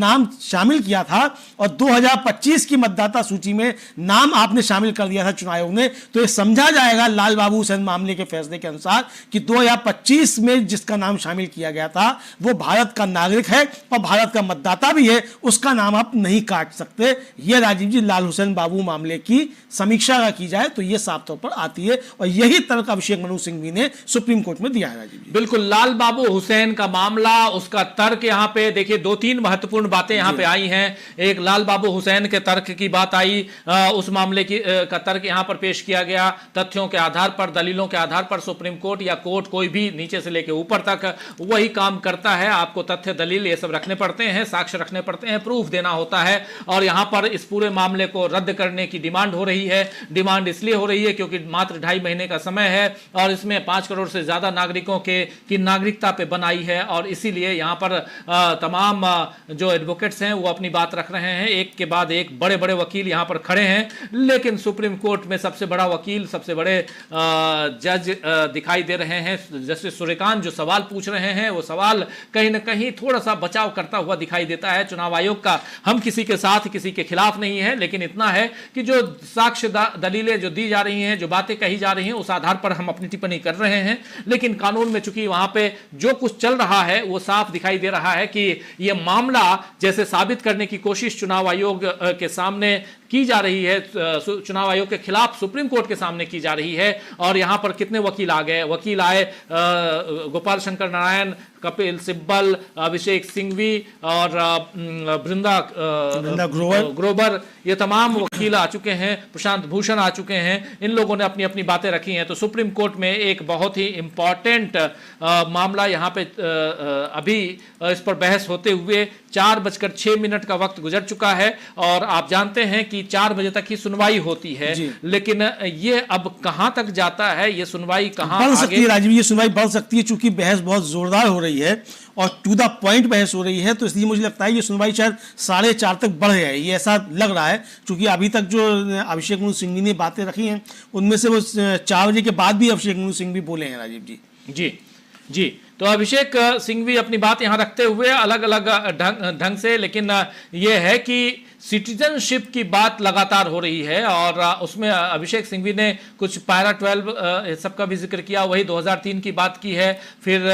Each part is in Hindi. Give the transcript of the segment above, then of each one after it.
नाम शामिल किया था और 2025 की मतदाता सूची में नाम आपने शामिल कर दिया था चुनाव आयोग ने, तो ये समझा जाएगा लाल बाबू हुसैन मामले के फैसले के अनुसार कि 2025 में जिसका नाम शामिल किया गया था वो भारत का नागरिक है और भारत का मतदाता भी है, उसका नाम आप नहीं काट सकते। ये राजीव जी लाल हुसैन बाबू मामले की समीक्षा का की जाए तो ये साफ तौर पर आती है और यही तर्क अभिषेक मनु सिंघवी ने सुप्रीम कोर्ट में दिया है राजीव जी। बिल्कुल, लाल बाबू हुसैन का मामला, उसका तर्क यहाँ पे देखिए, दो तीन महत्वपूर्ण बातें यहाँ पे आई हैं। एक लाल बाबू हुसैन के तर्क की बात आई, उस मामले की का तर्क यहाँ पर पेश किया गया। तथ्यों के आधार पर, दलीलों के आधार पर सुप्रीम कोर्ट या कोर्ट कोई भी नीचे से लेकर ऊपर तक वही काम करता है। आपको तथ्य दलील ये सब रखने पड़ते हैं, साक्ष्य रखने पड़ते हैं, प्रूफ देना होता है। और यहाँ पर इस पूरे मामले को रद्द करने की डिमांड हो रही है। डिमांड इसलिए हो रही है क्योंकि मात्र 2.5 महीने का समय है और इसमें 5 करोड़ से ज्यादा नागरिकों की नागरिकता पे बनाई है और इसीलिए यहाँ पर तमाम जो एडवोकेट्स हैं वो अपनी बात रख रहे हैं। एक के बाद एक बड़े बड़े वकील यहाँ पर खड़े हैं, लेकिन सुप्रीम कोर्ट में सबसे बड़ा वकील, सबसे बड़े जज दिखाई दे रहे हैं। जस्टिस सूर्यकांत जो सवाल पूछ रहे हैं वो सवाल कहीं ना कहीं थोड़ा सा बचाव करता हुआ दिखाई देता है चुनाव आयोग का। हम किसी के साथ, किसी के खिलाफ नहीं है, लेकिन इतना है कि जो साक्ष्य दलीलें जो दी जा रही हैं, जो बातें कही जा रही हैं, उस आधार पर हम अपनी टिप्पणी कर रहे हैं। लेकिन कानून में चूंकि वहां पे जो कुछ चल रहा है वो साफ दिखाई दे रहा है कि यह मामला जैसे साबित करने की कोशिश चुनाव आयोग के सामने की जा रही है, चुनाव आयोग के खिलाफ सुप्रीम कोर्ट के सामने की जा रही है। और यहां पर कितने वकील आ गए, वकील आए, गोपाल शंकर नारायण, कपिल सिब्बल, अभिषेक सिंघवी और वृंदा ग्रोवर, ये तमाम वकील आ चुके हैं, प्रशांत भूषण आ चुके हैं। इन लोगों ने अपनी अपनी बातें रखी हैं। तो सुप्रीम कोर्ट में एक बहुत ही इंपॉर्टेंट मामला यहाँ पे अभी इस पर बहस होते हुए 4:06 का वक्त गुजर चुका है और आप जानते हैं कि 4 बजे तक ही सुनवाई होती है। लेकिन ये अब कहां तक जाता है, ये सुनवाई कहां बढ़ सकती है राजीव, ये सुनवाई बढ़ सकती है चूंकि बहस बहुत जोरदार हो रही है और टू द पॉइंट बहस हो रही है, तो इसलिए मुझे लगता है ये सुनवाई शायद 4:30 तक बढ़ जाए, ये ऐसा लग रहा है। क्योंकि अभी तक जो अभिषेक मनु सिंघवी ने बातें रखी हैं उनमें से वो 4 बजे के बाद भी अभिषेक मनु सिंघवी बोले हैं राजीव जी। जी जी, तो अभिषेक सिंघवी अपनी बात यहां रखते हुए अलग अलग ढंग से, लेकिन यह है कि सिटीजनशिप की बात लगातार हो रही है और उसमें अभिषेक सिंघवी ने कुछ पैरा 12 सबका भी जिक्र किया, वही 2003 की बात की है। फिर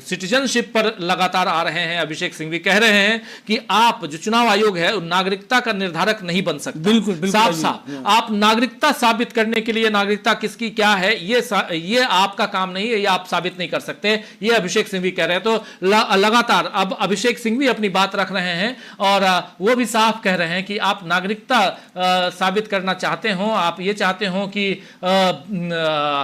सिटीजनशिप पर लगातार आ रहे हैं। अभिषेक सिंघवी कह रहे हैं कि आप जो चुनाव आयोग है नागरिकता का निर्धारक नहीं बन सकता। बिल्कुल, बिल्कुल साफ साफ आप नागरिकता साबित करने के लिए, नागरिकता किसकी क्या है ये आपका काम नहीं है, ये आप साबित नहीं कर सकते, ये अभिषेक सिंघवी कह रहे हैं। तो लगातार अब अभिषेक सिंघवी अपनी बात रख रहे हैं और वो भी साफ कह रहे हैं कि आप नागरिकता साबित करना चाहते हो, आप ये चाहते हो कि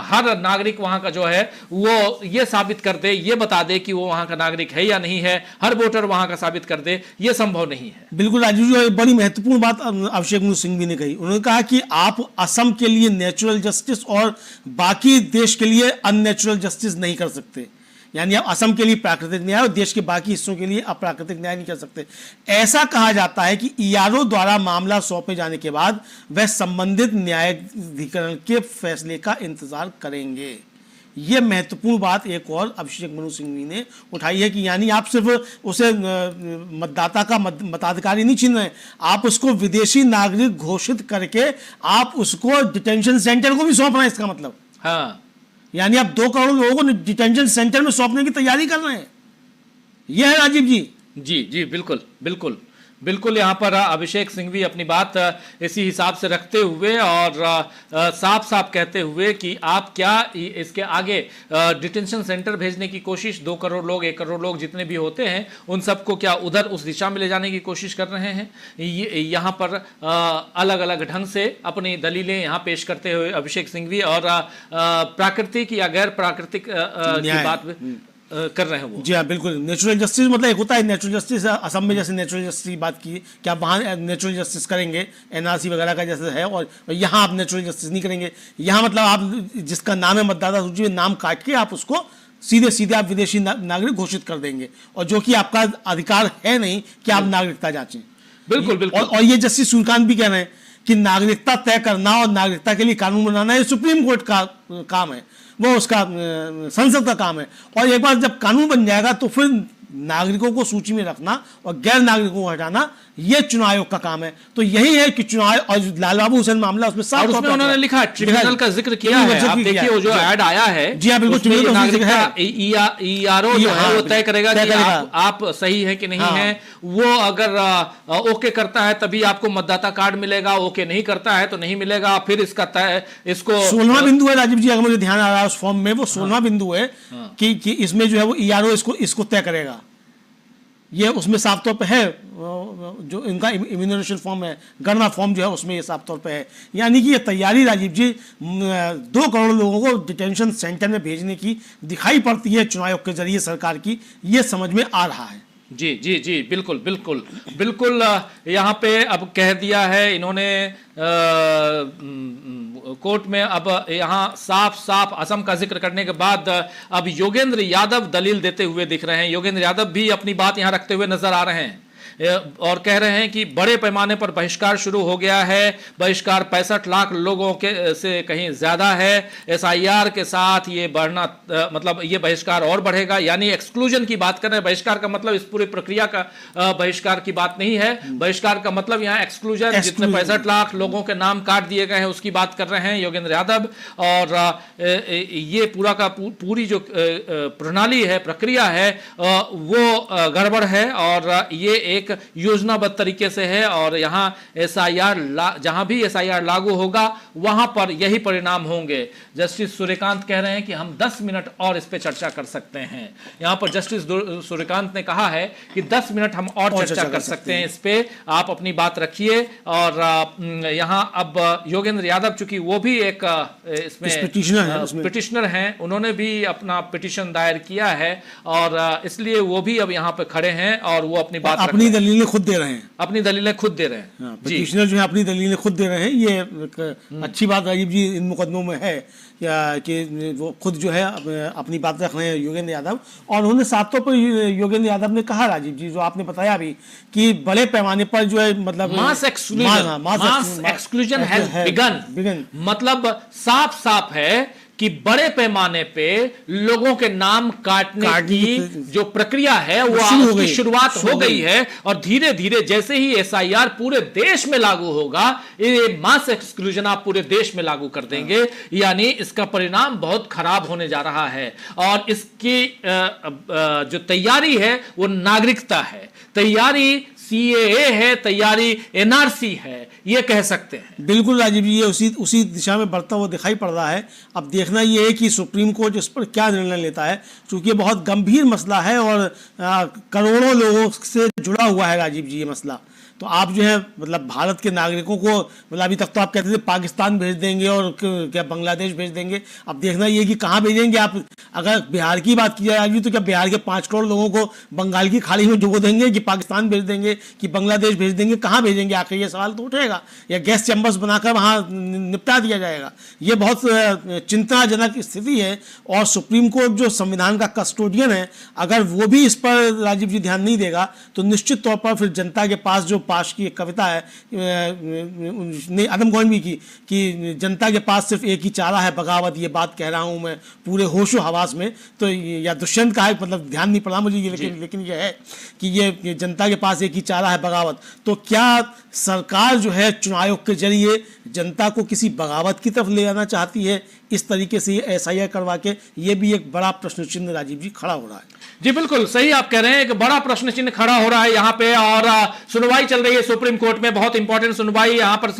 हर नागरिक वहां का जो है वो ये साबित कर दे, ये बता दे कि वो वहां का नागरिक है या नहीं है, हर वोटर वहां का साबित कर दे, ये संभव नहीं है। बिल्कुल राजीव जी, बड़ी महत्वपूर्ण बात अभिषेक मनु सिंघवी ने कही। उन्होंने कहा कि आप असम के लिए नेचुरल जस्टिस और बाकी देश के लिए अननेचुरल जस्टिस नहीं कर सकते, यानी आप असम के लिए प्राकृतिक न्याय और देश के बाकी हिस्सों के लिए अप्राकृतिक न्याय नहीं कर सकते। ऐसा कहा जाता है कि ईआरओ द्वारा मामला सौंपे जाने के बाद वह संबंधित न्यायाधिकरण के फैसले का इंतजार करेंगे। यह महत्वपूर्ण बात एक और अभिषेक मनु सिंघवी ने उठाई है कि यानी आप सिर्फ उसे मतदाता का मताधिकारी नहीं छीन रहे, आप उसको विदेशी नागरिक घोषित करके आप उसको डिटेंशन सेंटर को भी सौंप रहे हैं। इसका मतलब हाँ, यानी आप 2 करोड़ लोगों को डिटेंशन सेंटर में सौंपने की तैयारी कर रहे हैं। यह है राजीव जी। जी जी, बिल्कुल बिल्कुल बिल्कुल। यहाँ पर अभिषेक सिंघवी अपनी बात इसी हिसाब से रखते हुए और साफ साफ कहते हुए कि आप क्या इसके आगे डिटेंशन सेंटर भेजने की कोशिश, 2 करोड़ लोग, 1 करोड़ लोग जितने भी होते हैं उन सबको क्या उधर उस दिशा में ले जाने की कोशिश कर रहे हैं। यहाँ पर अलग अलग ढंग से अपनी दलीलें यहाँ पेश करते हुए अभिषेक सिंघवी और प्राकृतिक या गैर प्राकृतिक की बात कर रहे हैं वो। जी हाँ, बिल्कुल। नेचुरल जस्टिस मतलब एक होता है नेचुरल जस्टिस, असम में जैसे नेचुरल जस्टिस की बात की कि आप वहाँ नेचुरल जस्टिस करेंगे एनआरसी वगैरह का जैसे है, और यहाँ आप नेचुरल जस्टिस नहीं करेंगे। यहाँ मतलब आप जिसका नाम है मतदाता सूची में नाम काट के आप उसको सीधे सीधे आप विदेशी नागरिक घोषित कर देंगे, और जो कि आपका अधिकार है नहीं कि आप नागरिकता जांचें। बिल्कुल बिल्कुल। और ये जस्टिस सूर्यकांत भी कह रहे हैं कि नागरिकता तय करना और नागरिकता के लिए कानून बनाना ये सुप्रीम कोर्ट का काम है, वो उसका संसद का काम है। और एक बार जब कानून बन जाएगा तो फिर नागरिकों को सूची में रखना और गैर नागरिकों को हटाना ये चुनाव आयोग का काम है। तो यही है कि चुनाव और लाल बाबू हुसैन मामला उसमें साफ और उसमें उन्होंने लिखा है, ट्रिब्यूनल का जिक्र किया है। आप देखिए वो जो ऐड आया है, जी हाँ बिल्कुल, उसमें नागरिकता ईआरओ जो है वो तय करेगा कि आप सही है कि नहीं है। वो अगर ओके करता है तभी आपको मतदाता कार्ड मिलेगा, ओके नहीं करता है तो नहीं मिलेगा। फिर इसका तय इसको 16वां बिंदु है राजीव जी, अगर मुझे ध्यान आ रहा है उस फॉर्म में वो 16वां बिंदु है कि इसमें जो है वो ईआरओ इसको तय करेगा। ये उसमें साफ तौर पे है, जो इनका इम्यूनरेशन फॉर्म है, गणना फॉर्म जो है उसमें ये साफ तौर पे है। यानी कि ये तैयारी राजीव जी 2 करोड़ लोगों को डिटेंशन सेंटर में भेजने की दिखाई पड़ती है चुनाव आयोग के जरिए सरकार की, ये समझ में आ रहा है। जी जी जी बिल्कुल बिल्कुल बिल्कुल। यहाँ पे अब कह दिया है इन्होंने कोर्ट में। अब यहाँ साफ साफ असम का जिक्र करने के बाद अब योगेंद्र यादव दलील देते हुए दिख रहे हैं। योगेंद्र यादव भी अपनी बात यहाँ रखते हुए नजर आ रहे हैं और कह रहे हैं कि बड़े पैमाने पर बहिष्कार शुरू हो गया है। बहिष्कार 65 लाख लोगों के से कहीं ज्यादा है। एसआईआर के साथ ये बढ़ना मतलब ये बहिष्कार और बढ़ेगा। यानी एक्सक्लूजन की बात कर रहे हैं। बहिष्कार का मतलब इस पूरी प्रक्रिया का बहिष्कार की बात नहीं है। बहिष्कार का मतलब यहाँ एक्सक्लूजन, जितने 65 लाख लोगों के नाम काट दिए गए हैं उसकी बात कर रहे हैं योगेंद्र यादव। और ये पूरा का पूरी जो प्रणाली है, प्रक्रिया है, वो गड़बड़ है और ये एक योजनाबद्ध तरीके से है। और यहां एसआईआर जहां भी एसआईआर लागू होगा वहां पर यही परिणाम होंगे। जस्टिस सूर्यकांत कह रहे हैं कि हम 10 मिनट और इस पे चर्चा कर सकते हैं। यहां पर जस्टिस सूर्यकांत ने कहा है कि 10 मिनट हम और चर्चा कर सकते हैं इस पे, आप अपनी बात रखिए। और यहां अब योगेंद्र यादव चूंकि वो भी एक इसमें पिटिशनर हैं, उन्होंने भी अपना पिटिशन दायर किया है और इसलिए वो भी अब यहां पे खड़े हैं और वो अपनी बात दलीलें खुद दे रहे हैं, अपनी दलीलें खुद दे रहे हैं। पिटिशनर जो है अपनी दलीलें खुद दे रहे हैं। ये एक अच्छी बात राजीव जी इन मुकदमों में है कि वो खुद जो है अपनी बात रख रहे हैं योगेंद्र यादव। और उन्होंने साफ तौर पर योगेंद्र यादव ने कहा राजीव जी, जो आपने बताया भी, कि बड़े पैमाने पर जो है मतलब मास एक्सक्लूजन हैज बिगन। मतलब साफ साफ है कि बड़े पैमाने पे लोगों के नाम काटने की जो प्रक्रिया है वो उसकी शुरुआत हो गई है। और धीरे धीरे जैसे ही एसआईआर पूरे देश में लागू होगा, ये मास एक्सक्लूजन आप पूरे देश में लागू कर देंगे। यानी इसका परिणाम बहुत खराब होने जा रहा है। और इसकी जो तैयारी है वो नागरिकता है, तैयारी सीएए है, तैयारी एनआरसी है, ये कह सकते हैं। बिल्कुल राजीव जी, ये उसी दिशा में बढ़ता हुआ दिखाई पड़ रहा है। अब देखना ये है कि सुप्रीम कोर्ट इस पर क्या निर्णय लेता है, क्योंकि ये बहुत गंभीर मसला है और करोड़ों लोगों से जुड़ा हुआ है राजीव जी ये मसला। तो आप जो है मतलब भारत के नागरिकों को, मतलब अभी तक तो आप कहते थे पाकिस्तान भेज देंगे और क्या बांग्लादेश भेज देंगे। अब देखना ये कि कहाँ भेजेंगे आप। अगर बिहार की बात की जाए अभी, तो क्या बिहार के 5 करोड़ लोगों को बंगाल की खाड़ी में डुबो देंगे, कि पाकिस्तान भेज देंगे, कि बांग्लादेश भेज देंगे? कहाँ भेजेंगे आखिर, ये सवाल तो उठेगा। या गैस चैम्बर्स बनाकर वहाँ निपटा दिया जाएगा? ये बहुत चिंताजनक स्थिति है। और सुप्रीम कोर्ट जो संविधान का कस्टोडियन है, अगर वो भी इस पर राजीव जी ध्यान नहीं देगा तो निश्चित तौर पर फिर जनता के पास जो पाश की एक कविता है, आदम गोविंद की, कि जनता के पास सिर्फ एक ही चारा है बगावत, ये बात कह रहा हूं मैं पूरे होशो हवास में। तो या दुष्यंत का है, मतलब ध्यान नहीं पड़ा मुझे ये, लेकिन ये है कि ये जनता के पास एक ही चारा है बगावत। तो क्या सरकार जो है चुनाव आयोग के जरिए जनता को किसी बगावत की तरफ ले जाना चाहती है इस तरीके से एसआईआर करवा के? ये भी एक बड़ा प्रश्न चिन्ह राजीव जी खड़ा हो रहा है। जी बिल्कुल सही आप कह रहे हैं, एक बड़ा प्रश्न चिन्ह खड़ा हो रहा है यहाँ पे। और सुनवाई चल रही है सुप्रीम कोर्ट में, बहुत इंपॉर्टेंट सुनवाई। यहाँ पर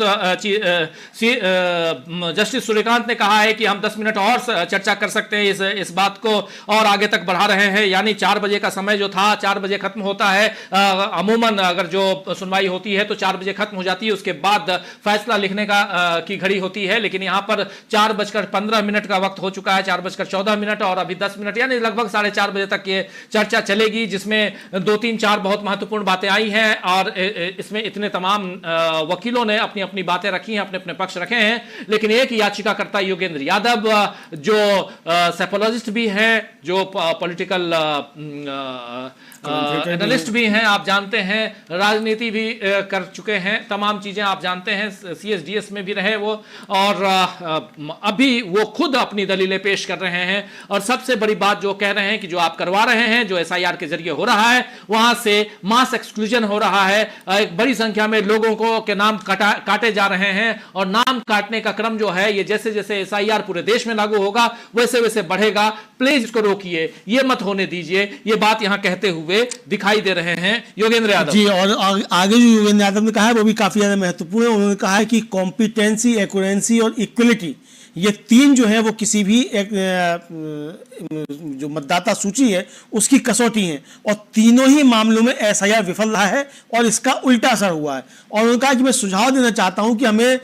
जस्टिस सूर्यकांत ने कहा है कि हम 10 मिनट और चर्चा कर सकते हैं, इस बात को और आगे तक बढ़ा रहे हैं। यानी 4 बजे का समय जो था 4 बजे खत्म होता है। अमूमन अगर जो सुनवाई होती है तो 4 बजे खत्म हो जाती है, उसके बाद फैसला लिखने की घड़ी होती है। लेकिन यहाँ पर 4:15 का वक्त हो चुका है, 4:14 और अभी 10 मिनट, यानी लगभग 4:30 बजे तक ये चर्चा चलेगी, जिसमें 2-3-4 बहुत महत्वपूर्ण बातें आई हैं। और इसमें इतने तमाम वकीलों ने अपनी अपनी बातें रखी हैं, अपने अपने पक्ष रखे हैं। लेकिन एक याचिकाकर्ता योगेंद्र यादव, जो साइकोलॉजिस्ट भी हैं, जो पॉलिटिकल एनालिस्ट भी हैं, आप जानते हैं, राजनीति भी कर चुके हैं, तमाम चीजें आप जानते हैं, CSDS में भी रहे वो, और अभी वो खुद अपनी दलीलें पेश कर रहे हैं। और सबसे बड़ी बात जो कह रहे हैं कि जो आप करवा रहे हैं, जो SIR के जरिए हो रहा है, वहां से मास एक्सक्लूजन हो रहा है, एक बड़ी संख्या में लोगों को के नाम काटे जा रहे हैं, और नाम काटने का क्रम जो है ये जैसे जैसे SIR पूरे देश में लागू होगा वैसे वैसे बढ़ेगा। प्लीज इसको रोकिए, ये मत होने दीजिए, ये बात यहां कहते हुए दिखाई दे रहे हैं योगेंद्र यादव जी। और आगे जो योगेंद्र यादव ने कहा है वो भी काफी ज्यादा महत्वपूर्ण है। उन्होंने कहा है कि कॉम्पिटेंसी, एक्यूरेंसी और इक्वलिटी, ये तीन जो है वो किसी भी एक जो मतदाता सूची है उसकी कसौटी है, और तीनों ही मामलों में SIR विफल रहा है और इसका उल्टा असर हुआ है। और उन्होंने कहा कि मैं सुझाव देना चाहता हूं कि हमें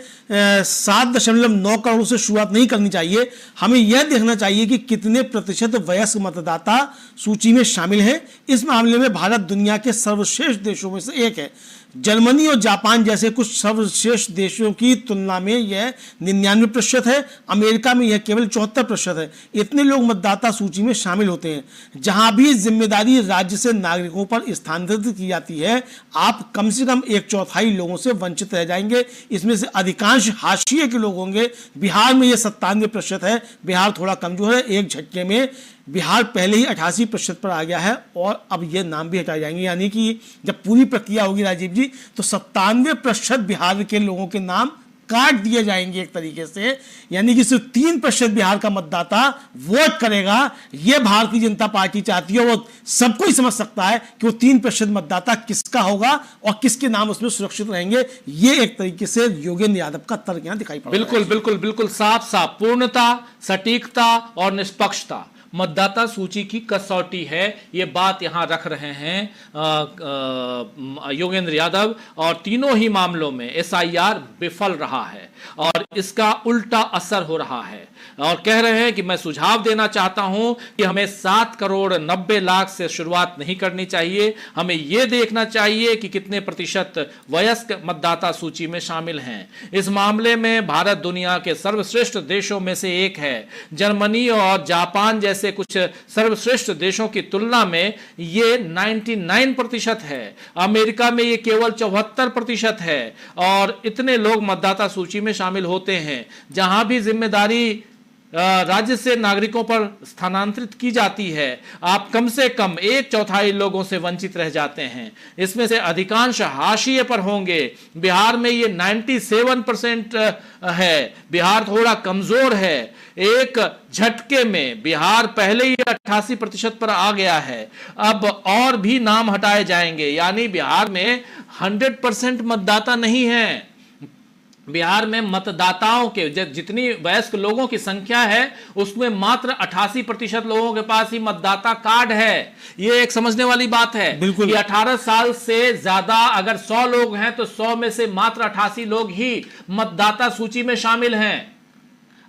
7.9 करोड़ से शुरुआत नहीं करनी चाहिए, हमें यह देखना चाहिए कि कितने प्रतिशत वयस्क मतदाता सूची में शामिल हैं। इस मामले में भारत दुनिया के सर्वश्रेष्ठ देशों में से एक है। जर्मनी और जापान जैसे कुछ सर्वश्रेष्ठ देशों की तुलना में यह 99% है, अमेरिका में यह केवल 74% है। इतने लोग मतदाता सूची में शामिल होते हैं। जहां भी जिम्मेदारी राज्य से नागरिकों पर स्थानांतरित की जाती है, आप कम से कम 1/4 लोगों से वंचित रह जाएंगे। इसमें से अधिकांश हाशिए के लोग होंगे। बिहार में यह 97% है। बिहार थोड़ा कमजोर है, एक झटके में बिहार पहले ही 88% पर आ गया है, और अब ये नाम भी हटाए जाएंगे। यानी कि जब पूरी प्रक्रिया होगी राजीव जी, तो 97% बिहार के लोगों के नाम काट दिए जाएंगे एक तरीके से। यानी कि सिर्फ 3% बिहार का मतदाता वोट करेगा। यह भारतीय जनता पार्टी चाहती है। वो सबको ही समझ सकता है कि वो 3% मतदाता किसका होगा और किसके नाम उसमें सुरक्षित रहेंगे। ये एक तरीके से योगेंद्र यादव का तर्क यहां दिखाई पड़ रहा है। बिल्कुल बिल्कुल बिल्कुल साफ साफ पूर्णता, सटीकता और निष्पक्षता मतदाता सूची की कसौटी है, ये बात यहां रख रहे हैं योगेंद्र यादव। और तीनों ही मामलों में SIR विफल रहा है और इसका उल्टा असर हो रहा है, और कह रहे हैं कि मैं सुझाव देना चाहता हूं कि हमें 7 करोड़ 90 लाख से शुरुआत नहीं करनी चाहिए। हमें यह देखना चाहिए कि कितने प्रतिशत वयस्क मतदाता सूची में शामिल हैं। इस मामले में भारत दुनिया के सर्वश्रेष्ठ देशों में से एक है। जर्मनी और जापान जैसे कुछ सर्वश्रेष्ठ देशों की तुलना में ये 99% है। अमेरिका में ये केवल 74% है। और इतने लोग मतदाता सूची में शामिल होते हैं। जहां भी जिम्मेदारी राज्य से नागरिकों पर स्थानांतरित की जाती है, आप कम से कम 1/4 लोगों से वंचित रह जाते हैं। इसमें से अधिकांश हाशिए पर होंगे। बिहार में ये 97% है। बिहार थोड़ा कमजोर है। एक झटके में बिहार पहले ही 88% पर आ गया है। अब और भी नाम हटाए जाएंगे, यानी बिहार में 100% मतदाता नहीं है। बिहार में मतदाताओं के जितनी वयस्क लोगों की संख्या है उसमें मात्र 88% लोगों के पास ही मतदाता कार्ड है। यह एक समझने वाली बात है कि 18 साल से ज्यादा अगर 100 लोग हैं तो 100 में से मात्र 88 लोग ही मतदाता सूची में शामिल हैं।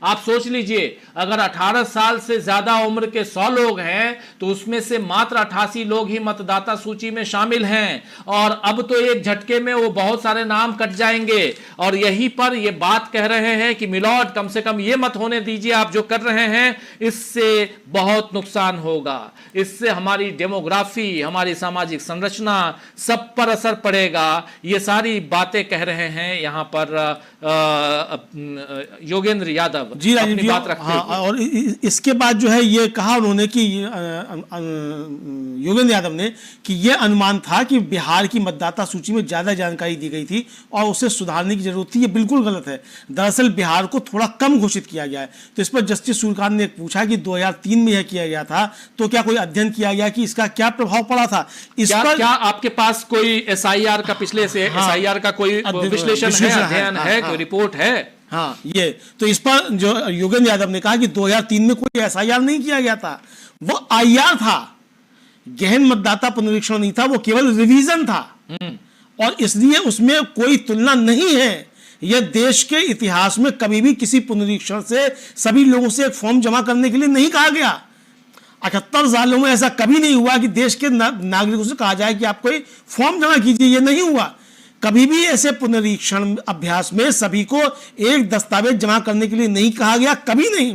आप सोच लीजिए, अगर 18 साल से ज्यादा उम्र के 100 लोग हैं तो उसमें से मात्र 88 लोग ही मतदाता सूची में शामिल हैं। और अब तो एक झटके में वो बहुत सारे नाम कट जाएंगे। और यहीं पर ये बात कह रहे हैं कि मिलॉर्ड, कम से कम ये मत होने दीजिए आप जो कर रहे हैं, इससे बहुत नुकसान होगा। इससे हमारी डेमोग्राफी, हमारी सामाजिक संरचना, सब पर असर पड़ेगा। ये सारी बातें कह रहे हैं यहां पर योगेंद्र यादव जी राजीव जी। हाँ, और इसके बाद जो है ये कहा उन्होंने कि योगेंद्र यादव ने कि ये अनुमान था कि बिहार की मतदाता सूची में ज्यादा जानकारी दी गई थी और उसे सुधारने की जरूरत थी। ये बिल्कुल गलत है। दरअसल बिहार को थोड़ा कम घोषित किया गया है। तो इस पर जस्टिस सूर्यकांत ने पूछा कि 2003 में यह किया गया था, तो क्या कोई अध्ययन किया गया कि इसका क्या प्रभाव पड़ा था? इस पर क्या आपके पास कोई SIR का पिछले से SIR का कोई विश्लेषण है, अध्ययन है, कोई रिपोर्ट है? हाँ, ये तो इस पर जो योगेंद्र यादव ने कहा कि 2003 में कोई SIR नहीं किया गया था, वो IR था, गहन मतदाता पुनरीक्षण नहीं था, वो केवल रिवीजन था। और इसलिए उसमें कोई तुलना नहीं है। यह देश के इतिहास में कभी भी किसी पुनरीक्षण से सभी लोगों से एक फॉर्म जमा करने के लिए नहीं कहा गया। 78 सालों में ऐसा कभी नहीं हुआ कि देश के नागरिकों से कहा जाए कि आप कोई फॉर्म जमा कीजिए। यह नहीं हुआ। कभी भी ऐसे पुनरीक्षण अभ्यास में सभी को एक दस्तावेज जमा करने के लिए नहीं कहा गया, कभी नहीं।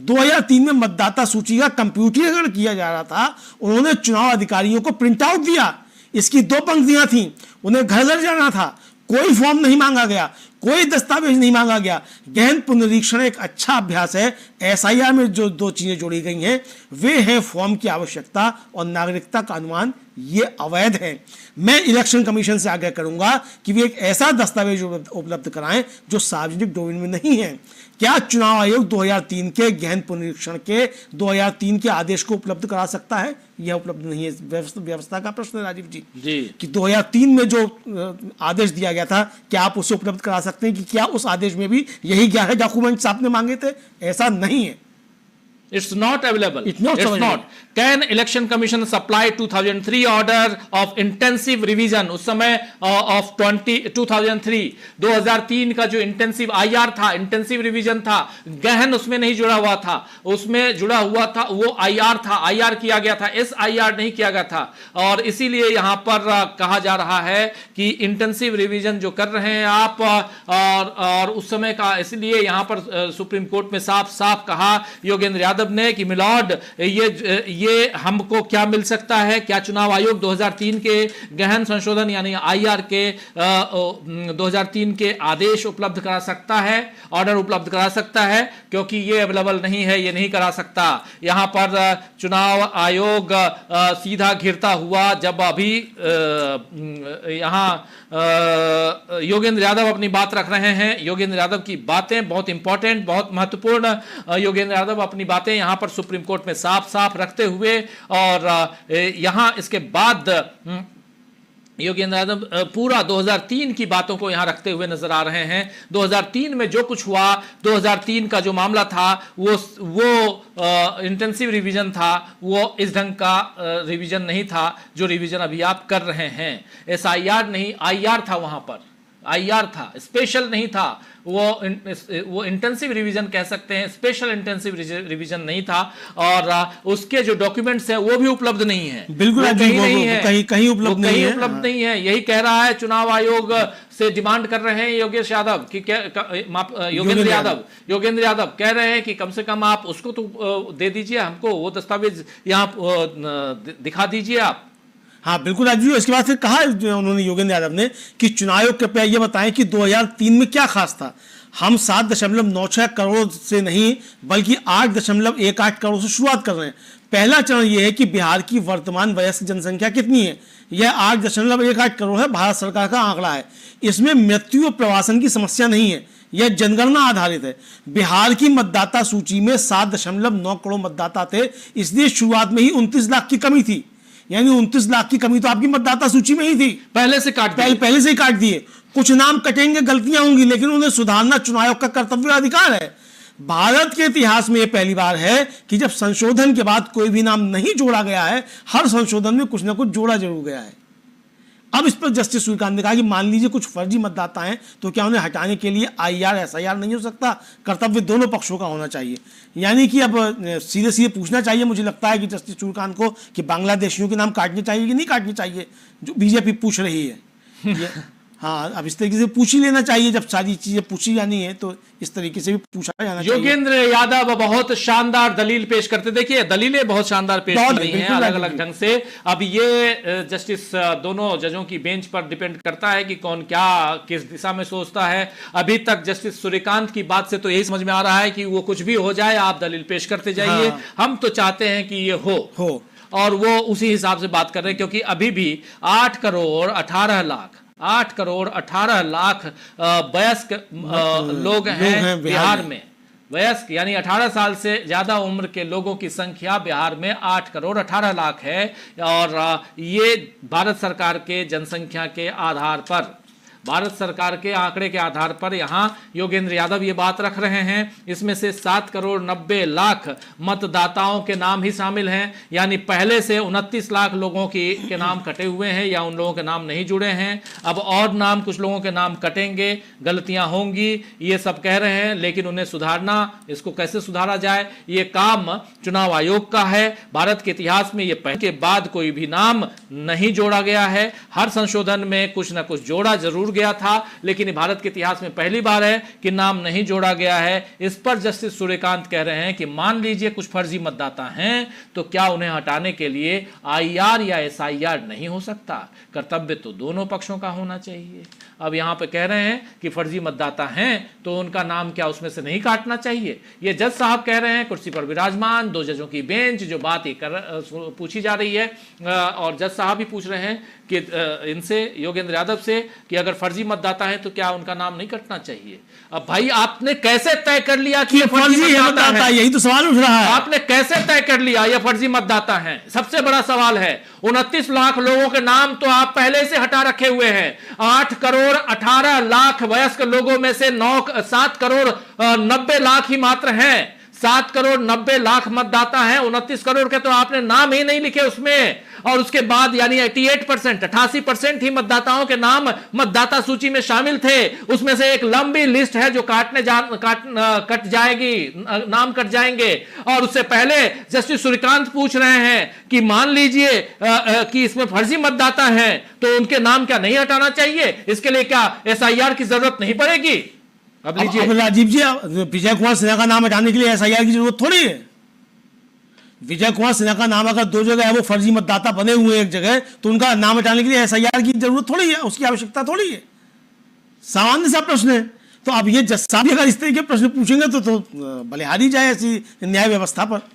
2003 में मतदाता सूची का कंप्यूटरीकरण किया जा रहा था, उन्होंने चुनाव अधिकारियों को प्रिंट आउट दिया, इसकी 2 पंक्तियां थीं, उन्हें घर घर जाना था, कोई फॉर्म नहीं मांगा गया, कोई दस्तावेज नहीं मांगा गया। गहन पुनरीक्षण एक अच्छा अभ्यास है। एसआईआर में जो 2 चीजें जोड़ी गई हैं वे हैं फॉर्म की आवश्यकता और नागरिकता का अनुमान, ये अवैध है। मैं इलेक्शन कमीशन से आग्रह करूंगा कि वे एक ऐसा दस्तावेज उपलब्ध कराएं जो सार्वजनिक डोमेन में नहीं है। क्या चुनाव आयोग 2003 के गहन पुनरीक्षण के 2003 के आदेश को उपलब्ध करा सकता है? यह उपलब्ध नहीं है। व्यवस्था का प्रश्न है राजीव जी कि 2003 में जो आदेश दिया गया था, क्या आप उसे उपलब्ध करा सकते हैं कि क्या उस आदेश में भी यही 11 डॉक्यूमेंट्स आपने मांगे थे? ऐसा नहीं है। It's not available. It's not. Can Election Commission supply 2003 order of intensive revision? उस समय of 2003 का जो इंटेंसिव IR था, इंटेंसिव रिवीजन था, गहन उसमें नहीं जुड़ा हुआ था, उसमें जुड़ा हुआ था वो IR था, IR किया गया था, SIR नहीं किया गया था। और इसीलिए यहां पर कहा जा रहा है कि इंटेंसिव रिवीजन जो कर रहे हैं आप, और उस समय का, इसलिए यहां पर सुप्रीम कोर्ट में साफ साफ कहा योगेंद्र यादव ने कि मिलॉर्ड, ये हमको क्या मिल सकता है? क्या चुनाव आयोग 2003 के गहन संशोधन यानी आईआर के 2003 के आदेश उपलब्ध करा सकता है, ऑर्डर उपलब्ध करा सकता है? क्योंकि ये अवेलेबल नहीं है, ये नहीं करा सकता। यहां पर चुनाव आयोग सीधा घिरता हुआ, जब अभी यहां योगेंद्र यादव अपनी बात रख रहे हैं। योगेंद्र यादव की बातें बहुत इंपॉर्टेंट, बहुत महत्वपूर्ण, योगेंद्र यादव अपनी बातें यहां पर सुप्रीम कोर्ट में साफ साफ रखते हुए, और यहां इसके बाद योगेंद्र यादव पूरा 2003 की बातों को यहां रखते हुए नजर आ रहे हैं। 2003 में जो कुछ हुआ, 2003 का जो मामला था वो इंटेंसिव रिवीजन था, वो इस ढंग का रिवीजन नहीं था जो रिवीजन अभी आप कर रहे हैं। एसआईआर नहीं, आईआर था, वहां पर आईआर था, स्पेशल नहीं था। वो इंटेंसिव रिवीजन कह सकते हैं, स्पेशल इंटेंसिव रिवीजन नहीं था। और उसके जो डॉक्यूमेंट्स हैं वो भी उपलब्ध नहीं है, बिल्कुल कहीं नहीं है, कहीं उपलब्ध नहीं है। यही कह रहा है चुनाव आयोग से डिमांड कर रहे हैं योगेश यादव कि योगेंद्र यादव कह रहे हैं कि कम से कम आप उसको तो दे दीजिए, हमको वो दस्तावेज यहाँ दिखा दीजिए आप। हाँ बिल्कुल राजीव। इसके बाद फिर कहा उन्होंने, योगेंद्र यादव ने, कि चुनाव आयोग कृपया ये बताएं कि 2003 में क्या खास था। हम 7.96 करोड़ से नहीं बल्कि 8.18 करोड़ से शुरुआत कर रहे हैं। पहला चरण यह है कि बिहार की वर्तमान वयस्क जनसंख्या कितनी है। यह 8.18 करोड़ है, भारत सरकार का आंकड़ा है। इसमें मृत्यु और प्रवासन की समस्या नहीं है, यह जनगणना आधारित है। बिहार की मतदाता सूची में 7.9 करोड़ मतदाता थे, इसलिए शुरुआत में ही 29 लाख की कमी थी। यानी 29 लाख की कमी तो आपकी मतदाता सूची में ही थी, पहले से ही काट दिए। कुछ नाम कटेंगे, गलतियां होंगी, लेकिन उन्हें सुधारना चुनाव आयोग का कर्तव्य अधिकार है। भारत के इतिहास में यह पहली बार है कि जब संशोधन के बाद कोई भी नाम नहीं जोड़ा गया है, हर संशोधन में कुछ ना कुछ जोड़ा जरूर गया है। अब इस पर जस्टिस सूर्यकांत ने कहा कि मान लीजिए कुछ फर्जी मतदाता हैं, तो क्या उन्हें हटाने के लिए आईआर एसआईआर नहीं हो सकता? कर्तव्य दोनों पक्षों का होना चाहिए। यानी कि अब सीधे सीधे पूछना चाहिए, मुझे लगता है कि जस्टिस सूर्यकांत को, कि बांग्लादेशियों के नाम काटने चाहिए कि नहीं काटने चाहिए, जो बीजेपी पूछ रही है। हाँ, अब इस तरीके से पूछ ही लेना चाहिए। जब सारी चीजें पूछी जानी है तो इस तरीके से भी पूछा जाना चाहिए। योगेंद्र यादव बहुत शानदार दलील पेश करते, देखिए दलीलें बहुत शानदार पेश कर रही हैं अलग अलग ढंग से। अब ये जस्टिस दोनों जजों की बेंच पर डिपेंड करता है कि कौन क्या किस दिशा में सोचता है। अभी तक जस्टिस सूर्यकांत की बात से तो यही समझ में आ रहा है कि वो कुछ भी हो जाए, आप दलील पेश करते जाइए। हाँ। हम तो चाहते हैं कि ये हो और वो उसी हिसाब से बात कर रहे हैं, क्योंकि अभी भी 8 करोड़ 18 लाख वयस्क लोग हैं बिहार में। वयस्क यानी 18 साल से ज्यादा उम्र के लोगों की संख्या बिहार में 8 करोड़ 18 लाख है। और ये भारत सरकार के जनसंख्या के आधार पर, भारत सरकार के आंकड़े के आधार पर यहां योगेंद्र यादव ये बात रख रहे हैं। इसमें से 7 करोड़ 90 लाख मतदाताओं के नाम ही शामिल हैं, यानी पहले से 29 लाख लोगों के नाम कटे हुए हैं या उन लोगों के नाम नहीं जुड़े हैं। अब और नाम, कुछ लोगों के नाम कटेंगे, गलतियां होंगी, ये सब कह रहे हैं, लेकिन उन्हें सुधारना, इसको कैसे सुधारा जाए, ये काम चुनाव आयोग का है। भारत के इतिहास में ये पहले के बाद कोई भी नाम नहीं जोड़ा गया है। हर संशोधन में कुछ ना कुछ जोड़ा जरूर गया था, लेकिन भारत के इतिहास में पहली बार है कि नाम नहीं जोड़ा गया है। इस पर जस्टिस सूर्यकांत कह रहे हैं कि मान लीजिए कुछ फर्जी मतदाता हैं, तो क्या उन्हें हटाने के लिए आईआर या एसआईआर नहीं हो सकता? कर्तव्य तो दोनों पक्षों का होना चाहिए। अब यहां पे कह रहे हैं कि फर्जी मतदाता हैं तो उनका नाम क्या उसमें से नहीं काटना चाहिए? ये जज साहब कह रहे हैं, कुर्सी पर विराजमान 2 जजों की बेंच जो बात ये पूछी जा रही है, और जज साहब भी पूछ रहे हैं कि इनसे, योगेंद्र यादव से, कि अगर फर्जी मतदाता है तो क्या उनका नाम नहीं कटना चाहिए? अब भाई आपने कैसे तय कर लिया कि ये फर्जी मतदाता है? यही तो सवाल उठ रहा है। आपने कैसे तय कर लिया ये फर्जी मतदाता है? सबसे बड़ा सवाल है। 29 लाख लोगों के नाम तो आप पहले से हटा रखे हुए हैं। 8 करोड़ 18 लाख वयस्क लोगों में से 7 करोड़ 90 लाख ही मात्र हैं। 7 करोड़ 90 लाख मतदाता हैं, 29 करोड़ के तो आपने नाम ही नहीं लिखे उसमें। और उसके बाद यानी 88%, 88% ही मतदाताओं के नाम मतदाता सूची में शामिल थे। उसमें से एक लंबी लिस्ट है जो कट जाएगी, नाम कट जाएंगे। और उससे पहले जस्टिस सूर्यकांत पूछ रहे हैं कि मान लीजिए कि इसमें फर्जी मतदाता हैं तो उनके नाम क्या नहीं हटाना चाहिए? इसके लिए क्या एसआईआर की जरूरत नहीं पड़ेगी? अब लीजिए। अब राजीव जी, विजय कुमार सिन्हा का नाम हटाने के लिए एसआईआर की जरूरत थोड़ी है। विजय कुमार सिन्हा का नाम अगर 2 जगह है, वो फर्जी मतदाता बने हुए एक जगह, तो उनका नाम हटाने के लिए एसआईआर की जरूरत थोड़ी है, उसकी आवश्यकता थोड़ी है। सामान्य सा प्रश्न है। तो अब ये जज साहब अगर इस तरह के प्रश्न पूछेंगे तो बलिहारी जाए ऐसी न्याय व्यवस्था पर।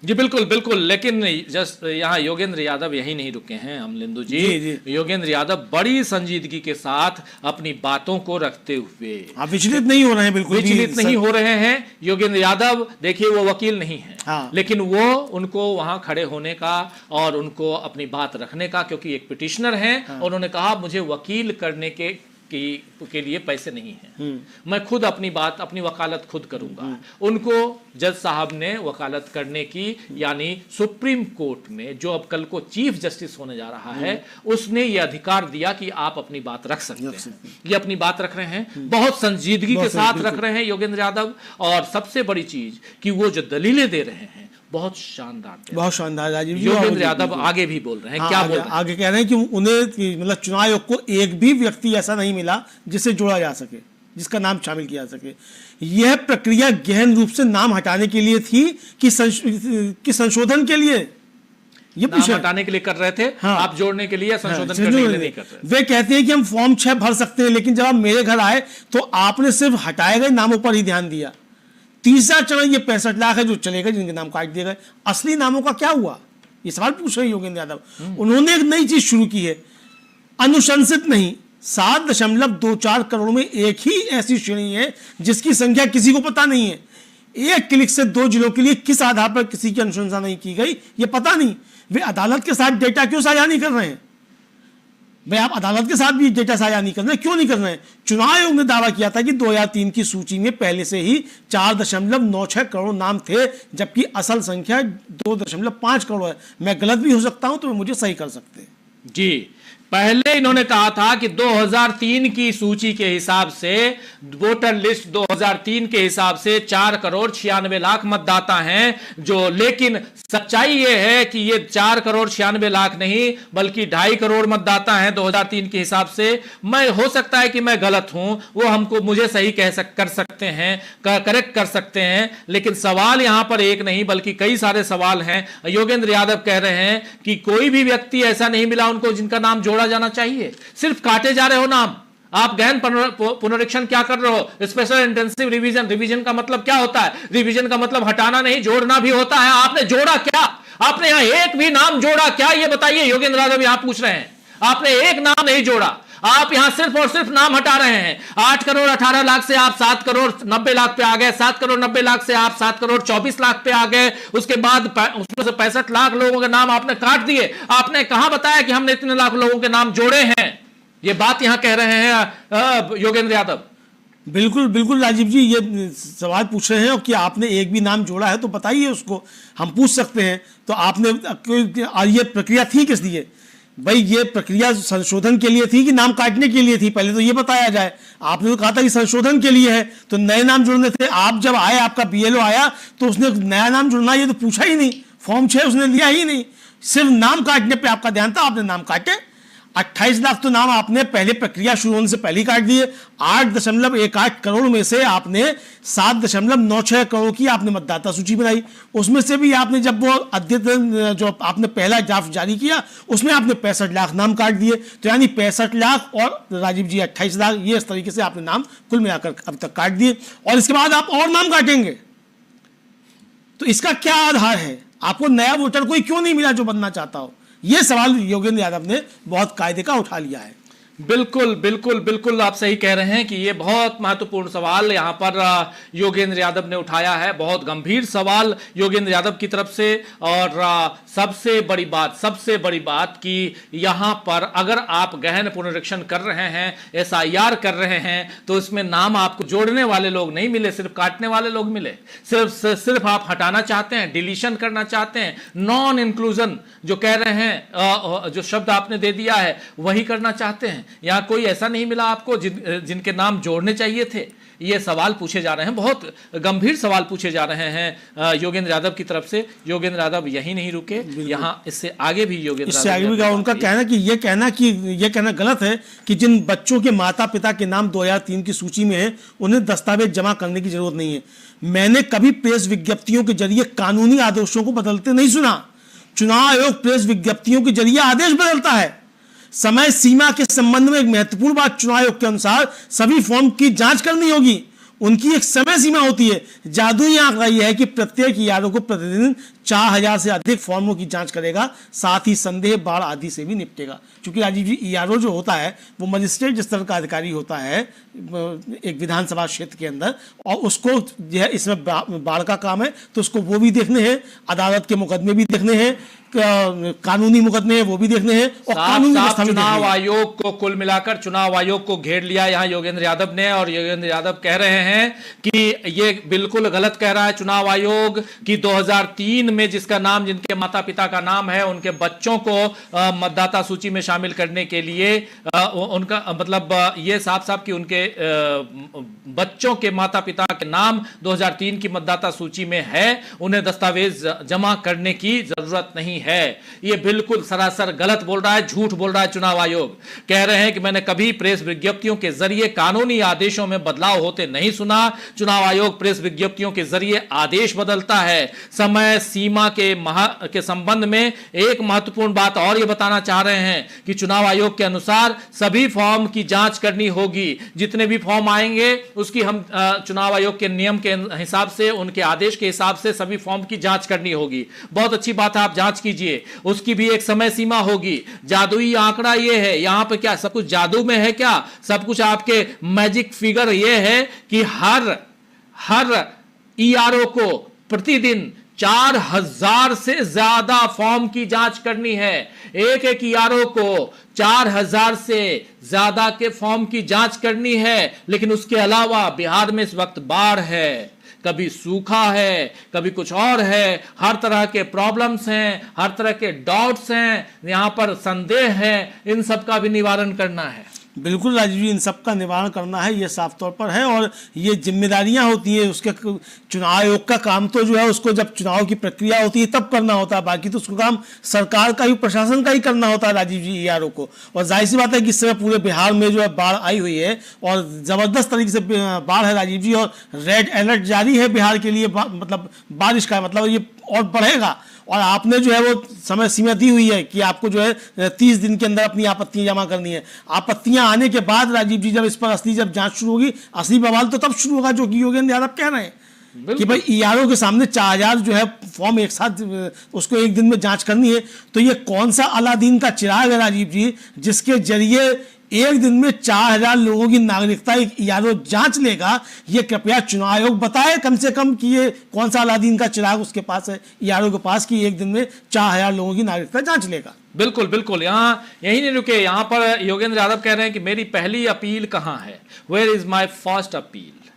जी बिल्कुल बिल्कुल, लेकिन जस्ट यहाँ योगेंद्र यादव यही नहीं रुके हैं अमलिंदु जी। योगेंद्र यादव बड़ी संजीदगी के साथ अपनी बातों को रखते हुए विचलित नहीं हो रहे हैं, बिल्कुल विचलित नहीं हो रहे हैं। योगेंद्र यादव देखिए वो वकील नहीं है, हाँ। लेकिन वो उनको वहां खड़े होने का और उनको अपनी बात रखने का, क्योंकि एक पिटिशनर हैं, हाँ। और उन्होंने कहा मुझे वकील करने के लिए पैसे नहीं हैं, मैं खुद अपनी बात, अपनी वकालत खुद करूंगा। उनको जज साहब ने वकालत करने की, यानी सुप्रीम कोर्ट में जो अब कल को चीफ जस्टिस होने जा रहा है, उसने ये अधिकार दिया कि आप अपनी बात रख सकते हैं। ये अपनी बात रख रहे हैं, बहुत संजीदगी के साथ रख रहे हैं योगेंद्र यादव। और सबसे बड़ी चीज कि वो जो दलीलें दे रहे हैं बहुत शानदार, बहुत शानदार। राजीव जी, योगेंद्र यादव आगे भी बोल रहे हैं, क्या बोल रहे हैं? आगे कह रहे हैं कि उन्हें मतलब चुनाव आयोग को एक भी व्यक्ति ऐसा नहीं मिला जिसे जोड़ा जा सके, जिसका नाम शामिल किया जा सके। यह प्रक्रिया गहन रूप से नाम हटाने के लिए थी कि संशोधन के लिए? ये नाम हटाने के लिए कर रहे थे, हाँ। आप जोड़ने के लिए, संशोधन करने के लिए नहीं कर रहे। वे कहते हैं कि हम फॉर्म 6 भर सकते हैं, लेकिन जब आप मेरे घर आए तो आपने सिर्फ हटाए गए नामों पर ही ध्यान दिया। तीसरा चरण ये 65 लाख है जो चले गए, जिनके नाम काट दिए गए। असली नामों का क्या हुआ? ये सवाल पूछ रहे हैं योगेंद्र यादव। उन्होंने एक नई चीज शुरू की है, अनुशंसित नहीं। 7.24 करोड़ में एक ही ऐसी श्रेणी है जिसकी संख्या किसी को पता नहीं है। एक क्लिक से 2 जिलों के लिए किस आधार पर किसी की अनुशंसा नहीं की गई, ये पता नहीं। वे अदालत के साथ डेटा क्यों साझा नहीं कर रहे हैं? भाई आप अदालत के साथ भी डेटा साझा नहीं कर रहे, क्यों नहीं कर रहे हैं? चुनाव आयोग ने दावा किया था कि 2003 की सूची में पहले से ही 4.96 करोड़ नाम थे, जबकि असल संख्या 2.5 करोड़ है। मैं गलत भी हो सकता हूं, तो मुझे सही कर सकते हैं। जी, पहले इन्होंने कहा था कि 2003 की सूची के हिसाब से, वोटर लिस्ट 2003 के हिसाब से 4 करोड़ 96 लाख मतदाता हैं जो, लेकिन सच्चाई यह है कि ये 4 करोड़ 96 लाख नहीं बल्कि 2.5 करोड़ मतदाता हैं 2003 के हिसाब से। मैं, हो सकता है कि मैं गलत हूं, वो मुझे सही कर सकते हैं, करेक्ट कर सकते हैं, लेकिन सवाल यहां पर एक नहीं बल्कि कई सारे सवाल हैं। योगेंद्र यादव कह रहे हैं कि कोई भी व्यक्ति ऐसा नहीं मिला उनको जिनका नाम जोड़ा जाना चाहिए, सिर्फ काटे जा रहे हो नाम। आप गहन पुनरीक्षण क्या कर रहे हो? Special intensive revision. रिवीजन का मतलब क्या होता है? रिवीजन का मतलब हटाना नहीं, जोड़ना भी होता है। आपने जोड़ा क्या? आपने यहां एक भी नाम जोड़ा क्या? ये बताइए। योगेंद्र यादव यहां पूछ रहे हैं, आपने एक नाम नहीं जोड़ा, आप यहां सिर्फ और सिर्फ नाम हटा रहे हैं। 8 करोड़ 18 लाख से आप 7 करोड़ 90 लाख पे आ गए, 7 करोड़ 90 लाख से आप 7 करोड़ 24 लाख पे आ गए। उसके बाद उसमें से 65 लाख लोगों के नाम आपने काट दिए। आपने कहां बताया कि हमने इतने लाख लोगों के नाम जोड़े हैं? ये बात यहां कह रहे हैं योगेंद्र यादव। बिल्कुल बिल्कुल राजीव जी, ये सवाल पूछ रहे हैं कि आपने एक भी नाम जोड़ा है तो बताइए उसको, हम पूछ सकते हैं। तो आपने, ये प्रक्रिया थी किस लिए? भाई ये प्रक्रिया संशोधन के लिए थी कि नाम काटने के लिए थी? पहले तो ये बताया जाए। आपने तो कहा था कि संशोधन के लिए है, तो नए नाम जोड़ने थे। आप जब आए, आपका बीएलओ आया तो उसने नया नाम जोड़ना ये तो पूछा ही नहीं, फॉर्म 6 उसने लिया ही नहीं, सिर्फ नाम काटने पे आपका ध्यान था, आपने नाम काटे। 28 लाख तो नाम आपने पहले प्रक्रिया शुरू होने से पहले ही काट दिए। 8.18 करोड़ में से आपने 7.96 करोड़ की आपने मतदाता सूची बनाई। उसमें से भी आपने जब वो अद्यतन जो आपने पहला ड्राफ्ट जारी किया उसमें आपने 65 लाख नाम काट दिए। तो यानी 65 लाख और राजीव जी 28 लाख, ये इस तरीके से आपने नाम कुल मिलाकर अब तक काट दिए और इसके बाद आप और नाम काटेंगे। तो इसका क्या आधार है? आपको नया वोटर कोई क्यों नहीं मिला जो बनना चाहता हो? यह सवाल योगेंद्र यादव ने बहुत कायदे का उठा लिया है। बिल्कुल बिल्कुल बिल्कुल आप सही कह रहे हैं कि ये बहुत महत्वपूर्ण सवाल यहाँ पर योगेंद्र यादव ने उठाया है। बहुत गंभीर सवाल योगेंद्र यादव की तरफ से। और सबसे बड़ी बात कि यहाँ पर अगर आप गहन पुनरीक्षण कर रहे हैं, SIR कर रहे हैं, तो इसमें नाम आपको जोड़ने वाले लोग नहीं मिले, सिर्फ काटने वाले लोग मिले। सिर्फ आप हटाना चाहते हैं, डिलीशन करना चाहते हैं, नॉन इंक्लूजन जो कह रहे हैं, जो शब्द आपने दे दिया है वही करना चाहते हैं। यहां कोई ऐसा नहीं मिला आपको जिनके नाम जोड़ने चाहिए थे। ये सवाल पूछे जा रहे हैं, बहुत गंभीर सवाल पूछे जा रहे हैं योगेंद्र यादव की तरफ से। योगेंद्र यादव यही नहीं रुके, यहां इससे आगे भी इससे आगे भी उनका कहना कि ये कहना गलत है कि जिन बच्चों के माता पिता के नाम 2003 की सूची में है उन्हें दस्तावेज जमा करने की जरूरत नहीं है। मैंने कभी प्रेस विज्ञप्तियों के जरिए कानूनी आदेशों को बदलते नहीं सुना। चुनाव आयोग प्रेस विज्ञप्तियों के जरिए आदेश बदलता है। समय सीमा के संबंध में एक महत्वपूर्ण बात, चुनाव आयोग के अनुसार सभी फॉर्म की जांच करनी होगी, उनकी एक समय सीमा होती है। जादुई आंकड़ा यह है कि प्रत्येक ERO को प्रतिदिन 4000 से अधिक फॉर्मों की जांच करेगा, साथ ही संदेह, बाढ़ आदि से भी निपटेगा। क्योंकि राजीव जी ERO जो होता है वो मजिस्ट्रेट स्तर का अधिकारी होता है एक विधानसभा क्षेत्र के अंदर, और उसको जो है इसमें बाढ़ का काम है, तो उसको वो भी देखने हैं, अदालत के मुकदमे भी देखने हैं, कानूनी मुकदमे हैं वो भी देखने हैं, और कानूनी व्यवस्था भी देखनी है। चुनाव आयोग को कुल मिलाकर चुनाव आयोग को घेर लिया यहाँ योगेंद्र यादव ने। और योगेंद्र यादव कह रहे हैं कि ये बिल्कुल गलत कह रहा है चुनाव आयोग कि 2003 में जिसका नाम, जिनके माता पिता का नाम है, उनके बच्चों को मतदाता सूची में शामिल करने के लिए उनका मतलब ये साफ साफ कि उनके बच्चों के माता पिता के नाम 2003 की मतदाता सूची में है, उन्हें दस्तावेज जमा करने की जरूरत नहीं है। ये बिल्कुल सरासर गलत बोल रहा है, झूठ बोल रहा है चुनाव आयोग। कह रहे हैं कि मैंने कभी प्रेस विज्ञप्तियों के जरिए कानूनी आदेशों में बदलाव होते नहीं सुना। चुनाव आयोग प्रेस विज्ञप्तियों के जरिए आदेश बदलता है। समय सीमा के संबंध में एक महत्वपूर्ण बात और ये बताना चाह रहे हैं कि चुनाव आयोग के अनुसार सभी फॉर्म की जांच करनी होगी। जितने भी फॉर्म आएंगे उसकी हम चुनाव आयोग के नियम के हिसाब से, उनके आदेश के हिसाब से सभी फॉर्म की जांच करनी होगी। बहुत अच्छी बात है, आप जांच कीजिए, उसकी भी एक समय सीमा होगी। जादुई आंकड़ा ये है, यहां पे क्या सब कुछ जादू में है क्या? सब कुछ आपके मैजिक फिगर ये है कि हर ERO को प्रतिदिन 4000 से ज्यादा फॉर्म की जांच करनी है। एक ERO को 4000 से ज्यादा के फॉर्म की जांच करनी है। लेकिन उसके अलावा बिहार में इस वक्त बाढ़ है, कभी सूखा है, कभी कुछ और है, हर तरह के प्रॉब्लम्स हैं, हर तरह के डाउट्स हैं, यहां पर संदेह है, इन सब का भी निवारण करना है। बिल्कुल राजीव जी, इन सब का निवारण करना है, ये साफ तौर पर है। और ये जिम्मेदारियां होती हैं उसके, चुनाव आयोग का काम तो जो है उसको जब चुनाव की प्रक्रिया होती है तब करना होता है, बाकी तो उसका काम सरकार का ही, प्रशासन का ही करना होता है राजीव जी ERO को। और जाहिर सी बात है कि इस समय पूरे बिहार में जो है बाढ़ आई हुई है और ज़बरदस्त तरीके से बाढ़ है राजीव जी, और रेड अलर्ट जारी है बिहार के लिए, मतलब बारिश का मतलब ये और बढ़ेगा। और आपने जो है वो समय सीमा दी हुई है कि आपको जो है 30 दिन के अंदर अपनी आपत्तियां जमा करनी है। आपत्तियां आने के बाद राजीव जी जब इस पर जब जांच शुरू होगी, असली बवाल तो तब शुरू होगा जो कि योगेंद्र यादव कह रहे हैं कि भाई ERO के सामने 4000 जो है फॉर्म एक साथ उसको एक दिन में जांच करनी है। तो ये कौन सा अलादीन का चिराग है राजीव जी जिसके जरिए एक दिन में 4000 लोगों की नागरिकता एक ERO जांच लेगा? ये कृपया चुनाव आयोग बताए कम से कम कि ये कौन सा अलादीन का चिराग उसके पास है ERO के पास कि एक दिन में 4000 लोगों की नागरिकता जांच लेगा। बिल्कुल बिल्कुल, यही नहीं रुके। यहाँ पर योगेंद्र यादव कह रहे हैं कि मेरी पहली अपील कहाँ है, where is my first appeal.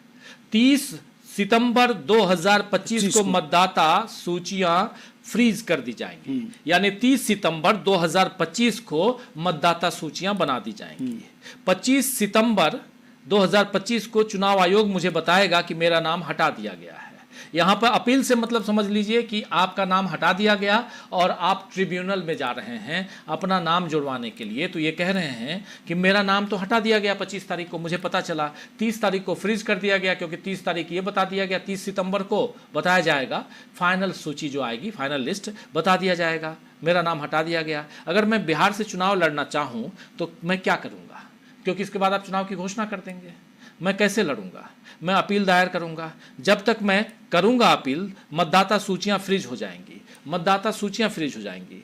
30 सितंबर 2025 को मतदाता सूचियां फ्रीज कर दी जाएंगी, यानी 30 सितंबर 2025 को मतदाता सूचियां बना दी जाएंगी। 25 सितंबर 2025 को चुनाव आयोग मुझे बताएगा कि मेरा नाम हटा दिया गया है। यहाँ पर अपील से मतलब समझ लीजिए कि आपका नाम हटा दिया गया और आप ट्रिब्यूनल में जा रहे हैं अपना नाम जुड़वाने के लिए। तो ये कह रहे हैं कि मेरा नाम तो हटा दिया गया 25 तारीख को, मुझे पता चला 30 तारीख को फ्रीज कर दिया गया, क्योंकि 30 तारीख ये बता दिया गया 30 सितंबर को बताया जाएगा, फाइनल सूची जो आएगी, फाइनल लिस्ट बता दिया जाएगा, मेरा नाम हटा दिया गया। अगर मैं बिहार से चुनाव लड़ना चाहूँ तो मैं क्या करूँगा, क्योंकि इसके बाद आप चुनाव की घोषणा कर देंगे। मैं कैसे लड़ूंगा? मैं अपील दायर करूंगा। जब तक मैं करूंगा अपील, मतदाता सूचियां फ्रीज हो जाएंगी, मतदाता सूचियां फ्रीज हो जाएंगी,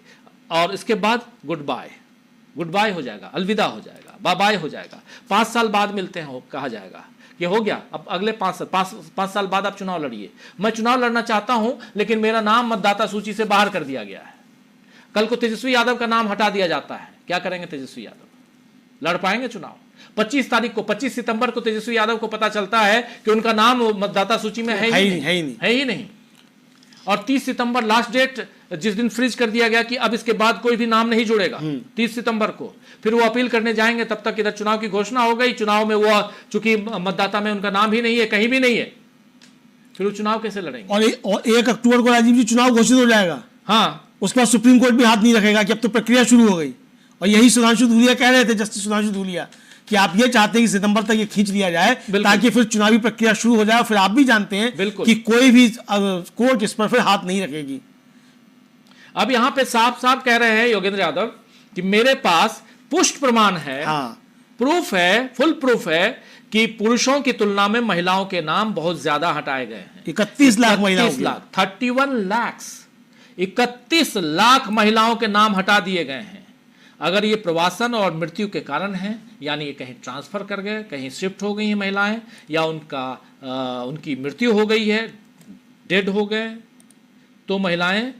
और इसके बाद गुड बाय हो जाएगा, अलविदा हो जाएगा, बाय बाय हो जाएगा। 5 साल बाद मिलते हैं कहा जाएगा, ये हो गया। अब अगले 5 साल बाद आप चुनाव लड़िए। मैं चुनाव लड़ना चाहता हूं, लेकिन मेरा नाम मतदाता सूची से बाहर कर दिया गया है। कल को तेजस्वी यादव का नाम हटा दिया जाता है, क्या करेंगे तेजस्वी यादव? लड़ पाएंगे चुनाव? 25 सितंबर को तेजस्वी यादव को पता चलता है कि उनका नाम मतदाता सूची में है ही नहीं। और 30 सितंबर लास्ट डेट, जिस दिन फ्रीज कर दिया गया कि अब इसके बाद कोई भी नाम नहीं जुड़ेगा, 30 सितंबर को फिर वो अपील करने जाएंगे। तब तक इधर चुनाव की घोषणा हो गई, चुनाव में वो चूंकि मतदाता में उनका नाम ही नहीं है, कहीं भी नहीं है, फिर वो चुनाव कैसे लड़ेंगे? और 1 अक्टूबर को राजीव जी चुनाव घोषित हो जाएगा। हाँ, उसके बाद सुप्रीम कोर्ट भी हाथ नहीं रखेगा कि अब तो प्रक्रिया शुरू हो गई। और यही सुधांशु धूलिया कह रहे थे, जस्टिस सुधांशु धूलिया, कि आप ये चाहते हैं कि सितंबर तक ये खींच लिया जाए ताकि फिर चुनावी प्रक्रिया शुरू हो जाए। फिर आप भी जानते हैं कि कोई भी कोर्ट इस पर फिर हाथ नहीं रखेगी। अब यहां पे साफ साफ कह रहे हैं योगेंद्र यादव कि मेरे पास पुष्ट प्रमाण है, प्रूफ है, फुल प्रूफ है कि पुरुषों की तुलना में महिलाओं के नाम बहुत ज्यादा हटाए गए हैं। 31 लाख महिलाओं, 31 लाख महिलाओं के नाम हटा दिए गए हैं। अगर ये प्रवासन और मृत्यु के कारण है, यानी ये कहीं ट्रांसफर कर गए, कहीं शिफ्ट हो गई हैं महिलाएं, या उनकी मृत्यु हो गई है, डेड हो गए, तो महिलाएं,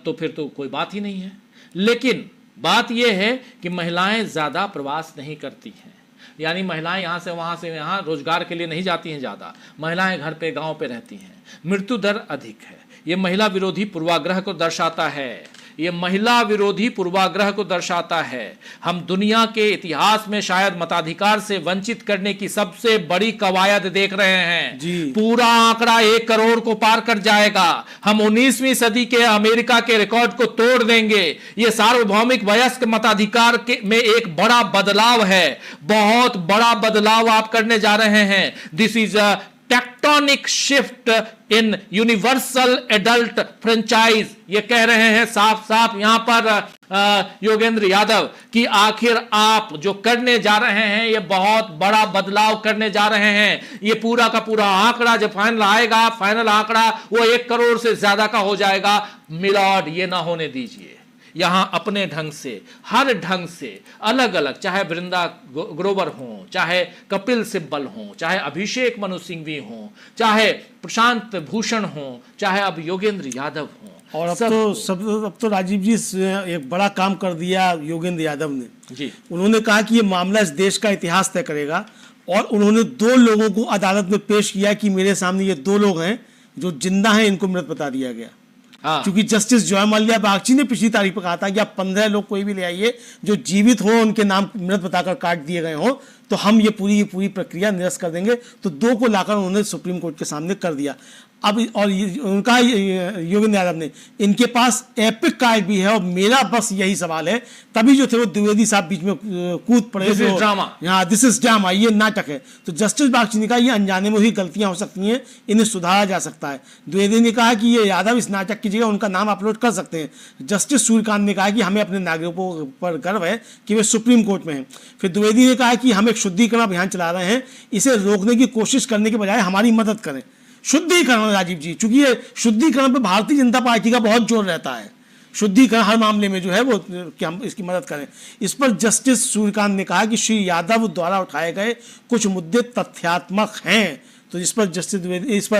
तो फिर तो कोई बात ही नहीं है। लेकिन बात यह है कि महिलाएं ज्यादा प्रवास नहीं करती हैं, यानी महिलाएं यहां से वहां रोजगार के लिए नहीं जाती हैं ज्यादा, महिलाएं घर पे गांव पे रहती हैं। मृत्यु दर अधिक है। ये महिला विरोधी पूर्वाग्रह को दर्शाता है, ये महिला विरोधी पूर्वाग्रह को दर्शाता है। हम दुनिया के इतिहास में शायद मताधिकार से वंचित करने की सबसे बड़ी कवायद देख रहे हैं। पूरा आंकड़ा 1 करोड़ को पार कर जाएगा। हम 19वीं सदी के अमेरिका के रिकॉर्ड को तोड़ देंगे। ये सार्वभौमिक वयस्क मताधिकार में एक बड़ा बदलाव है, बहुत बड़ा बदलाव आप करने जा रहे हैं। This is a tectonic shift in universal adult franchise. ये कह रहे हैं साफ साफ यहां पर योगेंद्र यादव कि आखिर आप जो करने जा रहे हैं ये बहुत बड़ा बदलाव करने जा रहे हैं। ये पूरा का पूरा आंकड़ा जब फाइनल आएगा, फाइनल आंकड़ा वो 1 करोड़ से ज्यादा का हो जाएगा। मिलॉर्ड, ये ना होने दीजिए। यहां अपने ढंग से, हर ढंग से अलग अलग, चाहे वृंदा ग्रोवर हो, चाहे कपिल सिब्बल हो, चाहे अभिषेक मनु सिंघवी हो, चाहे प्रशांत भूषण हो, चाहे अब योगेंद्र यादव हो, और अब तो राजीव जी एक बड़ा काम कर दिया योगेंद्र यादव ने जी। उन्होंने कहा कि ये मामला इस देश का इतिहास तय करेगा, और उन्होंने 2 लोगों को अदालत में पेश किया कि मेरे सामने ये 2 लोग हैं जो जिंदा हैं, इनको मृत बता दिया गया। क्योंकि जस्टिस जॉय मल्ल्या बागची ने पिछली तारीख पर कहा था कि आप 15 लोग कोई भी ले आइए जो जीवित हो, उनके नाम मृत बताकर काट दिए गए हो, तो हम ये पूरी प्रक्रिया निरस्त कर देंगे। तो 2 को लाकर उन्होंने सुप्रीम कोर्ट के सामने कर दिया। अब और उनका योगेंद्र यादव ने, इनके पास एपिक कार्ड भी है, और मेरा बस यही सवाल है, तभी जो थे वो द्विवेदी साहब बीच में कूद पड़े, दिस इज ड्रामा, ये नाटक है। तो जस्टिस बागची ने कहा ये अनजाने में हुई गलतियां हो सकती हैं, इन्हें सुधारा जा सकता है। द्विवेदी ने कहा कि ये यादव इस नाटक की जगह उनका नाम अपलोड कर सकते हैं। जस्टिस सूर्यकांत ने कहा कि हमें अपने नागरिकों पर गर्व है कि वे सुप्रीम कोर्ट में हैं। फिर द्विवेदी ने कहा कि हम एक शुद्धिकरण अभियान चला रहे हैं, इसे रोकने की कोशिश करने के बजाय हमारी मदद करें। शुद्धिकरण राजीव जी, चूंकि ये शुद्धिकरण पे भारतीय जनता पार्टी का बहुत जोर रहता है, शुद्धिकरण हर मामले में जो है वो कि हम इसकी मदद करें। इस पर जस्टिस सूर्यकांत ने कहा कि श्री यादव द्वारा उठाए गए कुछ मुद्दे तथ्यात्मक हैं। तो इस पर जस्टिस द्विवेदी, इस पर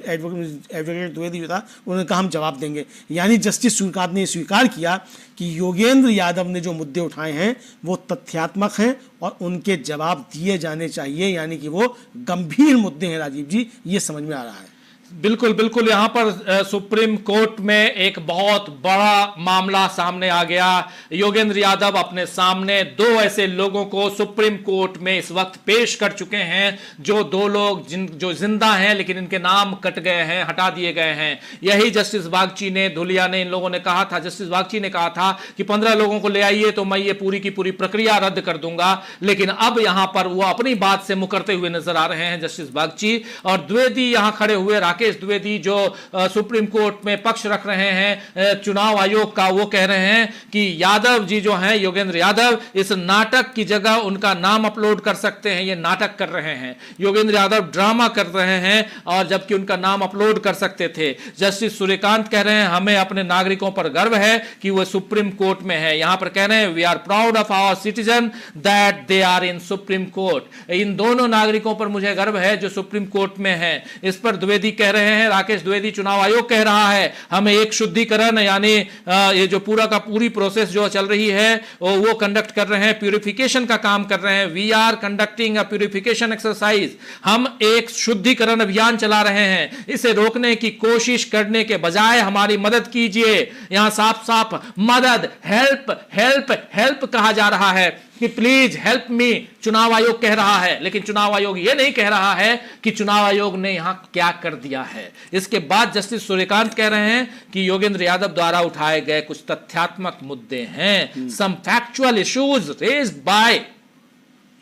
एडवोकेट द्विवेदी जो था उन्होंने कहा हम जवाब देंगे। यानी जस्टिस सूर्यकांत ने स्वीकार किया कि योगेंद्र यादव ने जो मुद्दे उठाए हैं वो तथ्यात्मक हैं और उनके जवाब दिए जाने चाहिए, यानी कि वो गंभीर मुद्दे हैं। राजीव जी, ये समझ में आ रहा है। बिल्कुल बिल्कुल, यहां पर सुप्रीम कोर्ट में एक बहुत बड़ा मामला सामने आ गया। योगेंद्र यादव अपने सामने दो ऐसे लोगों को सुप्रीम कोर्ट में इस वक्त पेश कर चुके हैं, जो दो लोग जो जिंदा हैं लेकिन इनके नाम कट गए हैं, हटा दिए गए हैं। यही जस्टिस बागची ने, धुलिया ने, इन लोगों ने कहा था, जस्टिस बागची ने कहा था कि 15 लोगों को ले आइए तो मैं ये पूरी की पूरी प्रक्रिया रद्द कर दूंगा। लेकिन अब यहां पर वो अपनी बात से मुकरते हुए नजर आ रहे हैं जस्टिस बागची। और द्विवेदी यहां खड़े हुए, राकेश द्विवेदी, जो सुप्रीम कोर्ट में पक्ष रख रहे हैं चुनाव आयोग का, वो कह रहे हैं कि यादव जी जो हैं, योगेंद्र यादव, इस नाटक की जगह उनका नाम अपलोड कर सकते हैं। ये नाटक कर रहे हैं, योगेंद्र यादव ड्रामा कर रहे हैं, और जबकि उनका नाम अपलोड कर सकते थे। जस्टिस सूर्यकांत कह रहे हैं हमें अपने नागरिकों पर गर्व है कि वो सुप्रीम कोर्ट में है। यहां पर कह रहे हैं we are proud of our citizen that they are in supreme court. इन दोनों नागरिकों पर मुझे गर्व है जो सुप्रीम कोर्ट में है। इस पर द्विवेदी कह रहे हैं, राकेश द्विवेदी, चुनाव आयोग कह रहा है हमें एक शुद्धिकरण, यानी ये जो पूरा का पूरी प्रोसेस जो चल रही है वो कंडक्ट कर रहे हैं, प्यूरिफिकेशन का काम कर रहे हैं। We are conducting a purification exercise. हम एक शुद्धिकरण अभियान चला रहे हैं। इसे रोकने की कोशिश करने के बजाय हमारी मदद कीजिए। यहां साफ साफ मदद, हेल्प हेल्प हेल्प कहा जा रहा है कि प्लीज हेल्प मी, चुनाव आयोग कह रहा है। लेकिन चुनाव आयोग यह नहीं कह रहा है कि चुनाव आयोग ने यहां क्या कर दिया है। इसके बाद जस्टिस सूर्यकांत कह रहे हैं कि योगेंद्र यादव द्वारा उठाए गए कुछ तथ्यात्मक मुद्दे हैं, some factual issues raised by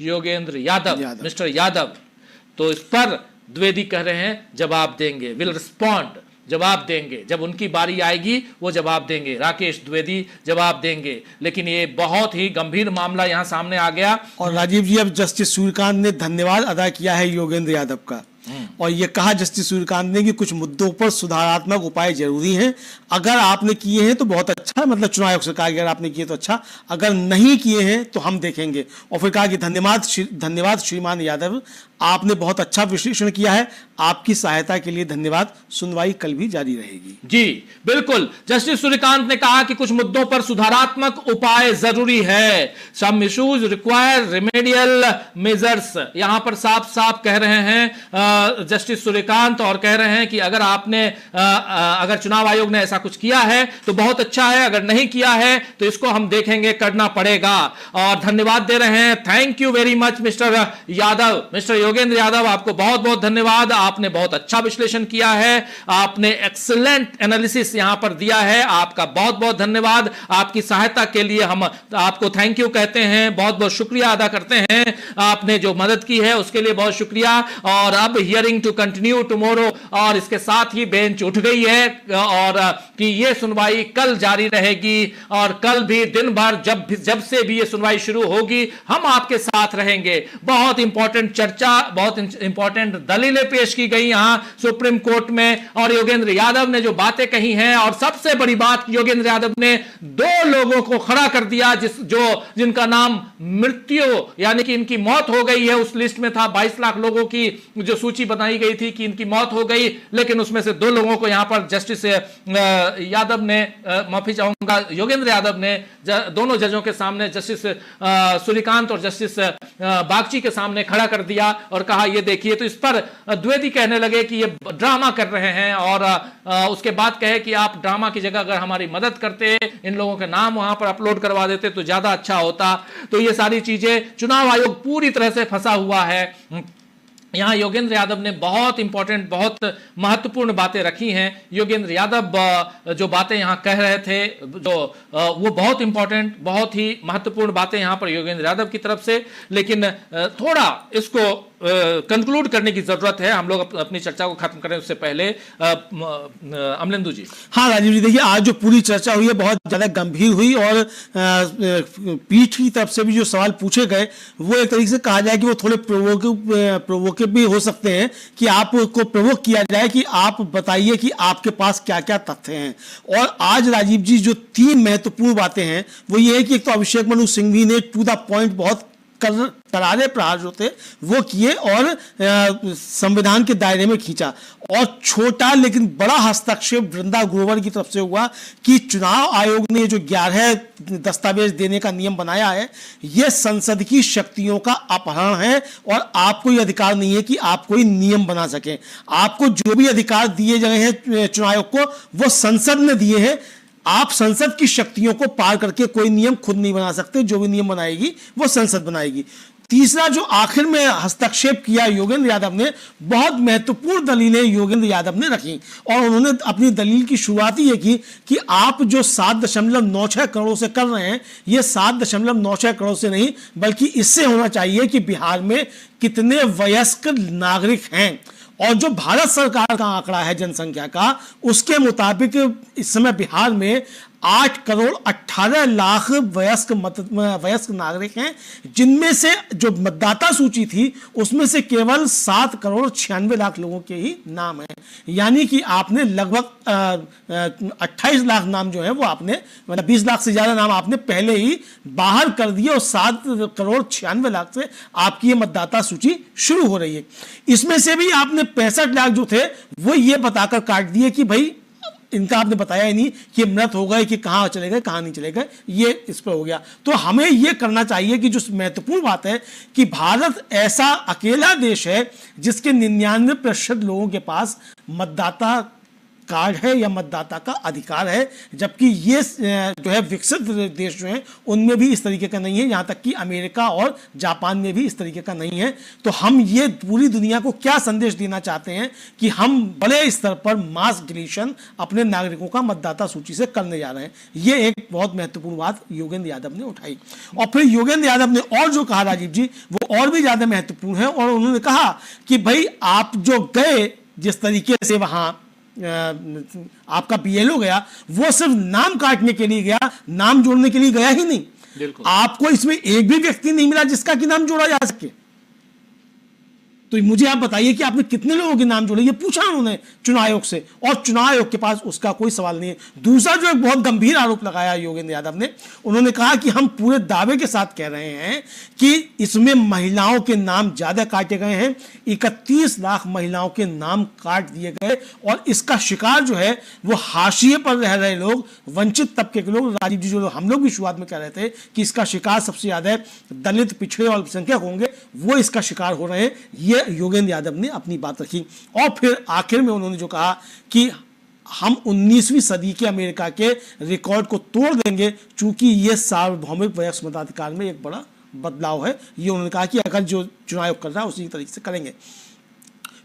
Yogendra Yadav, mister Yadav. तो इस पर द्विवेदी कह रहे हैं जवाब देंगे, विल रिस्पॉन्ड, जवाब देंगे, जब उनकी बारी आएगी वो जवाब देंगे। राकेश द्विवेदी जवाब देंगे। लेकिन ये बहुत ही गंभीर मामला यहां सामने आ गया। और राजीव जी, अब जस्टिस सूर्यकांत ने धन्यवाद अदा किया है योगेंद्र यादव का, और यह कहा जस्टिस सूर्यकांत ने कि कुछ मुद्दों पर सुधारात्मक उपाय जरूरी हैं। अगर आपने किए हैं तो बहुत अच्छा, मतलब चुनाव आयोग से कहा अगर आपने किए तो अच्छा, अगर नहीं किए हैं तो हम देखेंगे। और फिर कहा कि धन्यवाद श्रीमान यादव, आपने बहुत अच्छा विश्लेषण किया है, आपकी सहायता के लिए धन्यवाद। सुनवाई कल भी जारी रहेगी। जी बिल्कुल, जस्टिस सूर्यकांत ने कहा कि कुछ मुद्दों पर सुधारात्मक उपाय जरूरी है, some issues require remedial measures. यहां पर साफ साफ कह रहे हैं जस्टिस सूर्यकांत, और कह रहे हैं कि अगर आपने अगर चुनाव आयोग ने ऐसा कुछ किया है तो बहुत अच्छा है, अगर नहीं किया है तो इसको हम देखेंगे, करना पड़ेगा। और धन्यवाद दे रहे हैं, thank you very much mister Yadav, mister Yogendra Yadav, आपको बहुत बहुत धन्यवाद। आपने बहुत अच्छा विश्लेषण किया है, आपने एक्सीलेंट एनालिसिस यहां पर दिया है, आपका बहुत बहुत धन्यवाद। आपकी सहायता के लिए हम आपको थैंक यू कहते हैं, बहुत बहुत शुक्रिया अदा करते हैं। आपने जो मदद की है उसके लिए बहुत शुक्रिया। और अब हियरिंग टू कंटिन्यू टुमारो, और इसके साथ ही बेंच उठ गई है और कि यह सुनवाई कल जारी रहेगी, और कल भी दिन भर जब से भी यह सुनवाई शुरू होगी हम आपके साथ रहेंगे। बहुत इंपॉर्टेंट चर्चा, बहुत इंपॉर्टेंट दलीलें पेश की गई यहां सुप्रीम कोर्ट में, और योगेंद्र यादव ने जो बातें कही हैं, और सबसे बड़ी बात योगेंद्र यादव ने दो लोगों को खड़ा कर दिया जिनका नाम मृत्यु, यानी कि इनकी मौत हो गई है। उस लिस्ट में था 22 लाख लोगों की जो सूची बनाई गई थी कि इनकी मौत हो गई, लेकिन उसमें से दो लोगों को यहां पर जस्टिस यादव ने, माफी चाहूंगा, योगेंद्र यादव ने दोनों जजों के सामने, जस्टिस सूर्यकांत और जस्टिस बागची के सामने खड़ा कर दिया और कहा ये देखिए। तो इस पर द्विवेदी कहने लगे कि ये ड्रामा कर रहे हैं, और उसके बाद कहे कि आप ड्रामा की जगह अगर हमारी मदद करते, इन लोगों के नाम वहां पर अपलोड करवा देते तो ज्यादा अच्छा होता। तो ये सारी चीजें, चुनाव आयोग पूरी तरह से फंसा हुआ है। यहां योगेंद्र यादव ने बहुत इंपॉर्टेंट, बहुत महत्वपूर्ण बातें रखी हैं। योगेंद्र यादव जो बातें यहां कह रहे थे, वो बहुत इंपॉर्टेंट, बहुत ही महत्वपूर्ण बातें यहां पर योगेंद्र यादव की तरफ से, लेकिन थोड़ा इसको कंक्लूड करने की जरूरत है। हम लोग अपनी चर्चा को खत्म करें उससे पहले अमलेंदु जी। हाँ राजीव जी, देखिए आज जो पूरी चर्चा हुई है बहुत ज्यादा गंभीर हुई, और पीठ की तरफ से भी जो सवाल पूछे गए वो एक तरीके से कहा जाए कि वो थोड़े प्रोवोकेटिव भी हो सकते हैं, कि आपको प्रोवोक किया जाए कि आप बताइए कि आपके पास क्या क्या तथ्य हैं। और आज राजीव जी जो तीन महत्वपूर्ण बातें हैं वो ये है कि एक तो अभिषेक मनु सिंघवी ने टू द पॉइंट बहुत करारे प्रहार जो थे वो किए और संविधान के दायरे में खींचा। और छोटा लेकिन बड़ा हस्तक्षेप वृंदा ग्रोवर की तरफ से हुआ कि चुनाव आयोग ने जो 11 दस्तावेज देने का नियम बनाया है, यह संसद की शक्तियों का अपहरण है और आपको यह अधिकार नहीं है कि आप कोई नियम बना सकें। आपको जो भी अधिकार दिए गए हैं चुनाव आयोग को, वो संसद ने दिए हैं। आप संसद की शक्तियों को पार करके कोई नियम खुद नहीं बना सकते। जो भी नियम बनाएगी वो संसद बनाएगी। तीसरा जो आखिर में हस्तक्षेप किया योगेंद्र यादव ने, बहुत महत्वपूर्ण दलीलें योगेंद्र यादव ने रखी और उन्होंने अपनी दलील की शुरुआत ही की कि आप जो 7.96 करोड़ से कर रहे हैं, ये 7.96 करोड़ से नहीं बल्कि इससे होना चाहिए कि बिहार में कितने वयस्क नागरिक हैं। और जो भारत सरकार का आंकड़ा है जनसंख्या का, उसके मुताबिक इस समय बिहार में 8 करोड़ 18 लाख वयस्क नागरिक हैं, जिनमें से जो मतदाता सूची थी उसमें से केवल 7 करोड़ 96 लाख लोगों के ही नाम हैं। यानी कि आपने लगभग 28 लाख नाम जो है वो आपने, मतलब 20 लाख से ज्यादा नाम आपने पहले ही बाहर कर दिए और 7 करोड़ 96 लाख से आपकी ये मतदाता सूची शुरू हो रही है। इसमें से भी आपने 65 लाख जो थे वो ये बताकर काट दिए कि भाई इनका आपने बताया ही नहीं कि मृत हो गए, कि कहां चले गए कहां नहीं चले गए, ये इस पर हो गया। तो हमें ये करना चाहिए कि जो महत्वपूर्ण बात है कि भारत ऐसा अकेला देश है जिसके 99% लोगों के पास मतदाता कार्ड है या मतदाता का अधिकार है, जबकि ये जो है विकसित देश जो हैं उनमें भी इस तरीके का नहीं है, यहां तक कि अमेरिका और जापान में भी इस तरीके का नहीं है। तो हम ये पूरी दुनिया को क्या संदेश देना चाहते हैं कि हम बड़े स्तर पर मास डिलीशन अपने नागरिकों का मतदाता सूची से करने जा रहे हैं। ये एक बहुत महत्वपूर्ण बात योगेंद्र यादव ने उठाई। और फिर योगेंद्र यादव ने और जो कहा राजीव जी, वो और भी ज्यादा महत्वपूर्ण है। और उन्होंने कहा कि भाई आप जो गए, जिस तरीके से वहां आपका बीएलओ गया, वो सिर्फ नाम काटने के लिए गया, नाम जोड़ने के लिए गया ही नहीं। आपको इसमें एक भी व्यक्ति नहीं मिला जिसका कि नाम जोड़ा जा सके। तो मुझे आप बताइए कि आपने कितने लोगों के नाम जोड़े, ये पूछा उन्होंने चुनाव आयोग से, और चुनाव आयोग के पास उसका कोई सवाल नहीं है। दूसरा जो एक बहुत गंभीर आरोप लगाया योगेंद्र यादव ने, उन्होंने कहा कि हम पूरे दावे के साथ कह रहे हैं कि इसमें महिलाओं के नाम ज्यादा काटे गए हैं, 31 लाख महिलाओं के नाम काट दिए गए, और इसका शिकार जो है वो हाशिए पर रह रहे लोग, वंचित तबके के लोग, राजीव जी जो हम लोग भी शुरुआत में कह रहे थे कि इसका शिकार सबसे ज्यादा दलित, पिछड़े और अल्पसंख्यक होंगे, वो इसका शिकार हो रहे हैं। ये योगेंद्र यादव ने अपनी बात रखी। और फिर आखिर में उन्होंने जो कहा कि हम 19वीं सदी के अमेरिका के रिकॉर्ड को तोड़ देंगे, चूंकि ये सार्वभौमिक वयस्क मताधिकार में एक बड़ा बदलाव है। ये उन्होंने कहा कि अगर जो चुनाव आयोग कर रहा है उसी तरीके से करेंगे।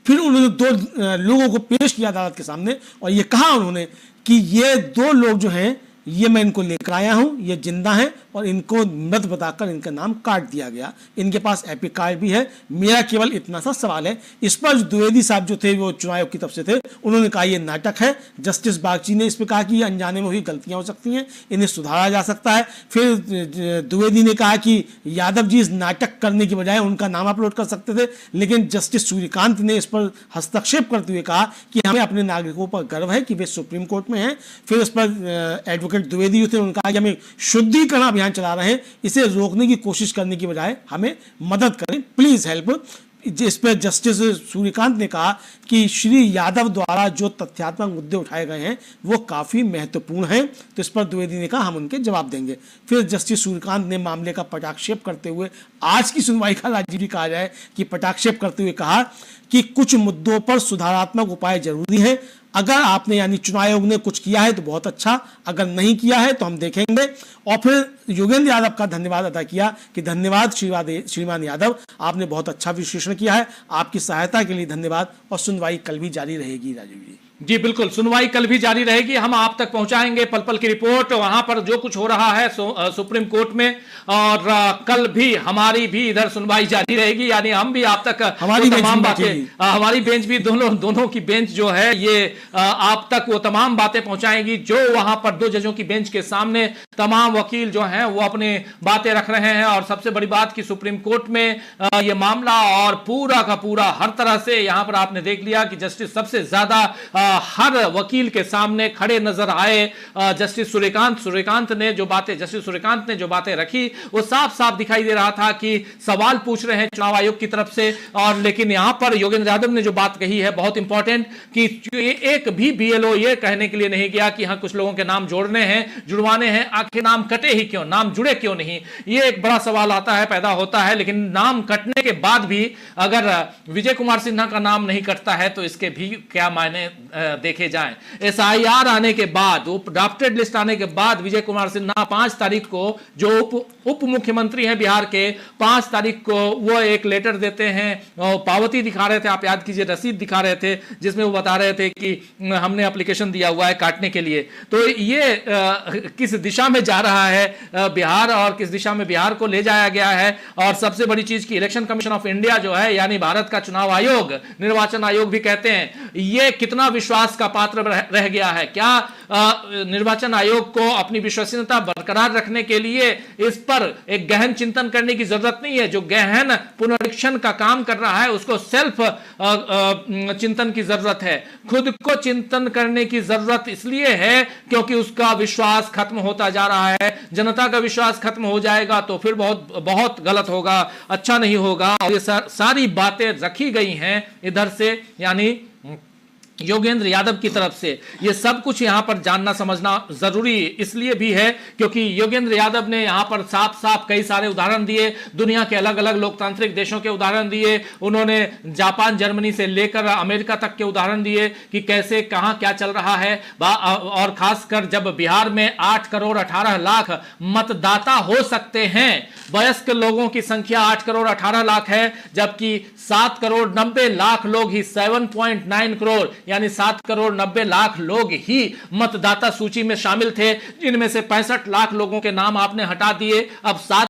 फिर उन्होंने 2 लोगों को पेश किया अदालत के सामने, और ये कहा उन्होंने कि ये 2 लोग जो हैं, ये मैं इनको लेकर आया हूं, ये जिंदा हैं, और इनको मृत बताकर इनका नाम काट दिया गया। इनके पास एपिक कार्ड भी है। मेरा केवल इतना सा सवाल है, इस पर द्विवेदी साहब जो थे वो चुनाव आयोग की तरफ से थे, उन्होंने कहा ये नाटक है। जस्टिस बागची ने इस पर कहा कि ये अनजाने में हुई गलतियां हो सकती हैं, इन्हें सुधारा जा सकता है। फिर द्विवेदी ने कहा कि यादव जी इस नाटक करने की बजाय उनका नाम अपलोड कर सकते थे, लेकिन जस्टिस सूर्यकांत ने इस पर हस्तक्षेप करते हुए कहा कि हमें अपने नागरिकों पर गर्व है कि वे सुप्रीम कोर्ट में हैं। फिर इस पर एडवोकेट द्विवेदी थे, उन्होंने कहा कि हमें शुद्धिकरण अभियान चला रहे हैं, इसे रोकने की कोशिश करने की बजाय हमें मदद करें, प्लीज हेल्प। जिस पर जस्टिस सूर्यकांत ने कहा कि श्री यादव द्वारा जो तथ्यात्मक मुद्दे उठाए गए हैं वो काफी महत्वपूर्ण हैं। तो इस पर द्विवेदी ने कहा हम उनके जवाब देंगे। फिर जस्टिस सूर्यकांत ने मामले का पटाक्षेप करते हुए, आज की सुनवाई का राजीव जी कहा जाए कि पटाक्षेप करते हुए कहा कि कुछ मुद्दों पर सुधारात्मक उपाय जरूरी है। अगर आपने यानी चुनाव आयोग ने कुछ किया है तो बहुत अच्छा, अगर नहीं किया है तो हम देखेंगे। और फिर योगेंद्र यादव का धन्यवाद अदा किया कि धन्यवाद श्रीमान यादव, आपने बहुत अच्छा विश्लेषण किया है, आपकी सहायता के लिए धन्यवाद। और सुनवाई कल भी जारी रहेगी राजीव जी। जी बिल्कुल, सुनवाई कल भी जारी रहेगी। हम आप तक पहुंचाएंगे पल पल की रिपोर्ट, वहां पर जो कुछ हो रहा है सुप्रीम कोर्ट में, और कल भी हमारी भी इधर सुनवाई जारी रहेगी। यानी हम भी आप तक हमारी तमाम बातें, हमारी बेंच भी दोनों की बेंच जो है ये आप तक वो तमाम बातें पहुंचाएंगी जो वहां पर 2 जजों की बेंच के सामने तमाम वकील जो हैं वो अपने बातें रख रहे हैं। और सबसे बड़ी बात कि सुप्रीम कोर्ट में ये मामला और पूरा का पूरा हर तरह से यहां पर आपने देख लिया कि जस्टिस सबसे ज्यादा हर वकील के सामने खड़े नजर आए। जस्टिस सूर्यकांत ने जो बातें रखी वो साफ साफ दिखाई दे रहा था कि सवाल पूछ रहे हैं चुनाव आयोग की तरफ से, और लेकिन यहां पर योगेंद्र यादव ने जो बात कही है बहुत इंपॉर्टेंट, कि एक भी बीएलओ ये कहने के लिए नहीं गया कि हाँ कुछ लोगों के नाम जोड़ने हैं, जुड़वाने हैं, आखिर नाम कटे ही क्यों, नाम जुड़े क्यों नहीं, ये एक बड़ा सवाल आता है, पैदा होता है। लेकिन नाम कटने के बाद भी अगर विजय कुमार सिन्हा का नाम नहीं कटता है तो इसके भी क्या मायने देखे जाएं। एसआईआर आने के बाद, ड्राफ्टेड लिस्ट आने के बाद विजय कुमार सिन्हा 5 तारीख को, जो उप मुख्यमंत्री हैं बिहार के, 5 तारीख को वो एक लेटर देते हैं, पावती दिखा रहे थे, आप याद कीजिए, रसीद दिखा रहे थे, जिसमें वो बता रहे थे कि हमने एप्लीकेशन दिया हुआ है काटने के लिए। तो ये किस दिशा में जा रहा है बिहार, और किस दिशा में बिहार को ले जाया गया है। और सबसे बड़ी चीज की इलेक्शन कमीशन ऑफ इंडिया जो है, यानी भारत का चुनाव आयोग, निर्वाचन आयोग भी कहते हैं, ये कितना विश्वास का पात्र रह गया है। क्या निर्वाचन आयोग को अपनी विश्वसनीयता बरकरार रखने के लिए इस पर एक गहन चिंतन करने की जरूरत नहीं है? जो गहन पुनरीक्षण का काम कर रहा है उसको सेल्फ चिंतन की जरूरत है, खुद को चिंतन करने की जरूरत इसलिए है क्योंकि उसका विश्वास खत्म होता जा रहा है। जनता का विश्वास खत्म हो जाएगा तो फिर बहुत बहुत गलत होगा, अच्छा नहीं होगा। और ये सारी बातें रखी गई हैं इधर से, यानी योगेंद्र यादव की तरफ से। ये सब कुछ यहां पर जानना समझना जरूरी इसलिए भी है क्योंकि योगेंद्र यादव ने यहां पर साफ साफ कई सारे उदाहरण दिए, दुनिया के अलग अलग लोकतांत्रिक देशों के उदाहरण दिए, उन्होंने जापान, जर्मनी से लेकर अमेरिका तक के उदाहरण दिए कि कैसे कहां क्या चल रहा है। और खासकर जब बिहार में 8 करोड़ 18 लाख मतदाता हो सकते हैं, वयस्क लोगों की संख्या 8 करोड़ 18 लाख है, जबकि 7 करोड़ 90 लाख लोग ही, 7.9 करोड़ यानी 7 करोड़ 90 लाख लोग ही मतदाता सूची में शामिल थे, जिनमें से 65 लाख लोगों के नाम आपने हटा दिए। अब 7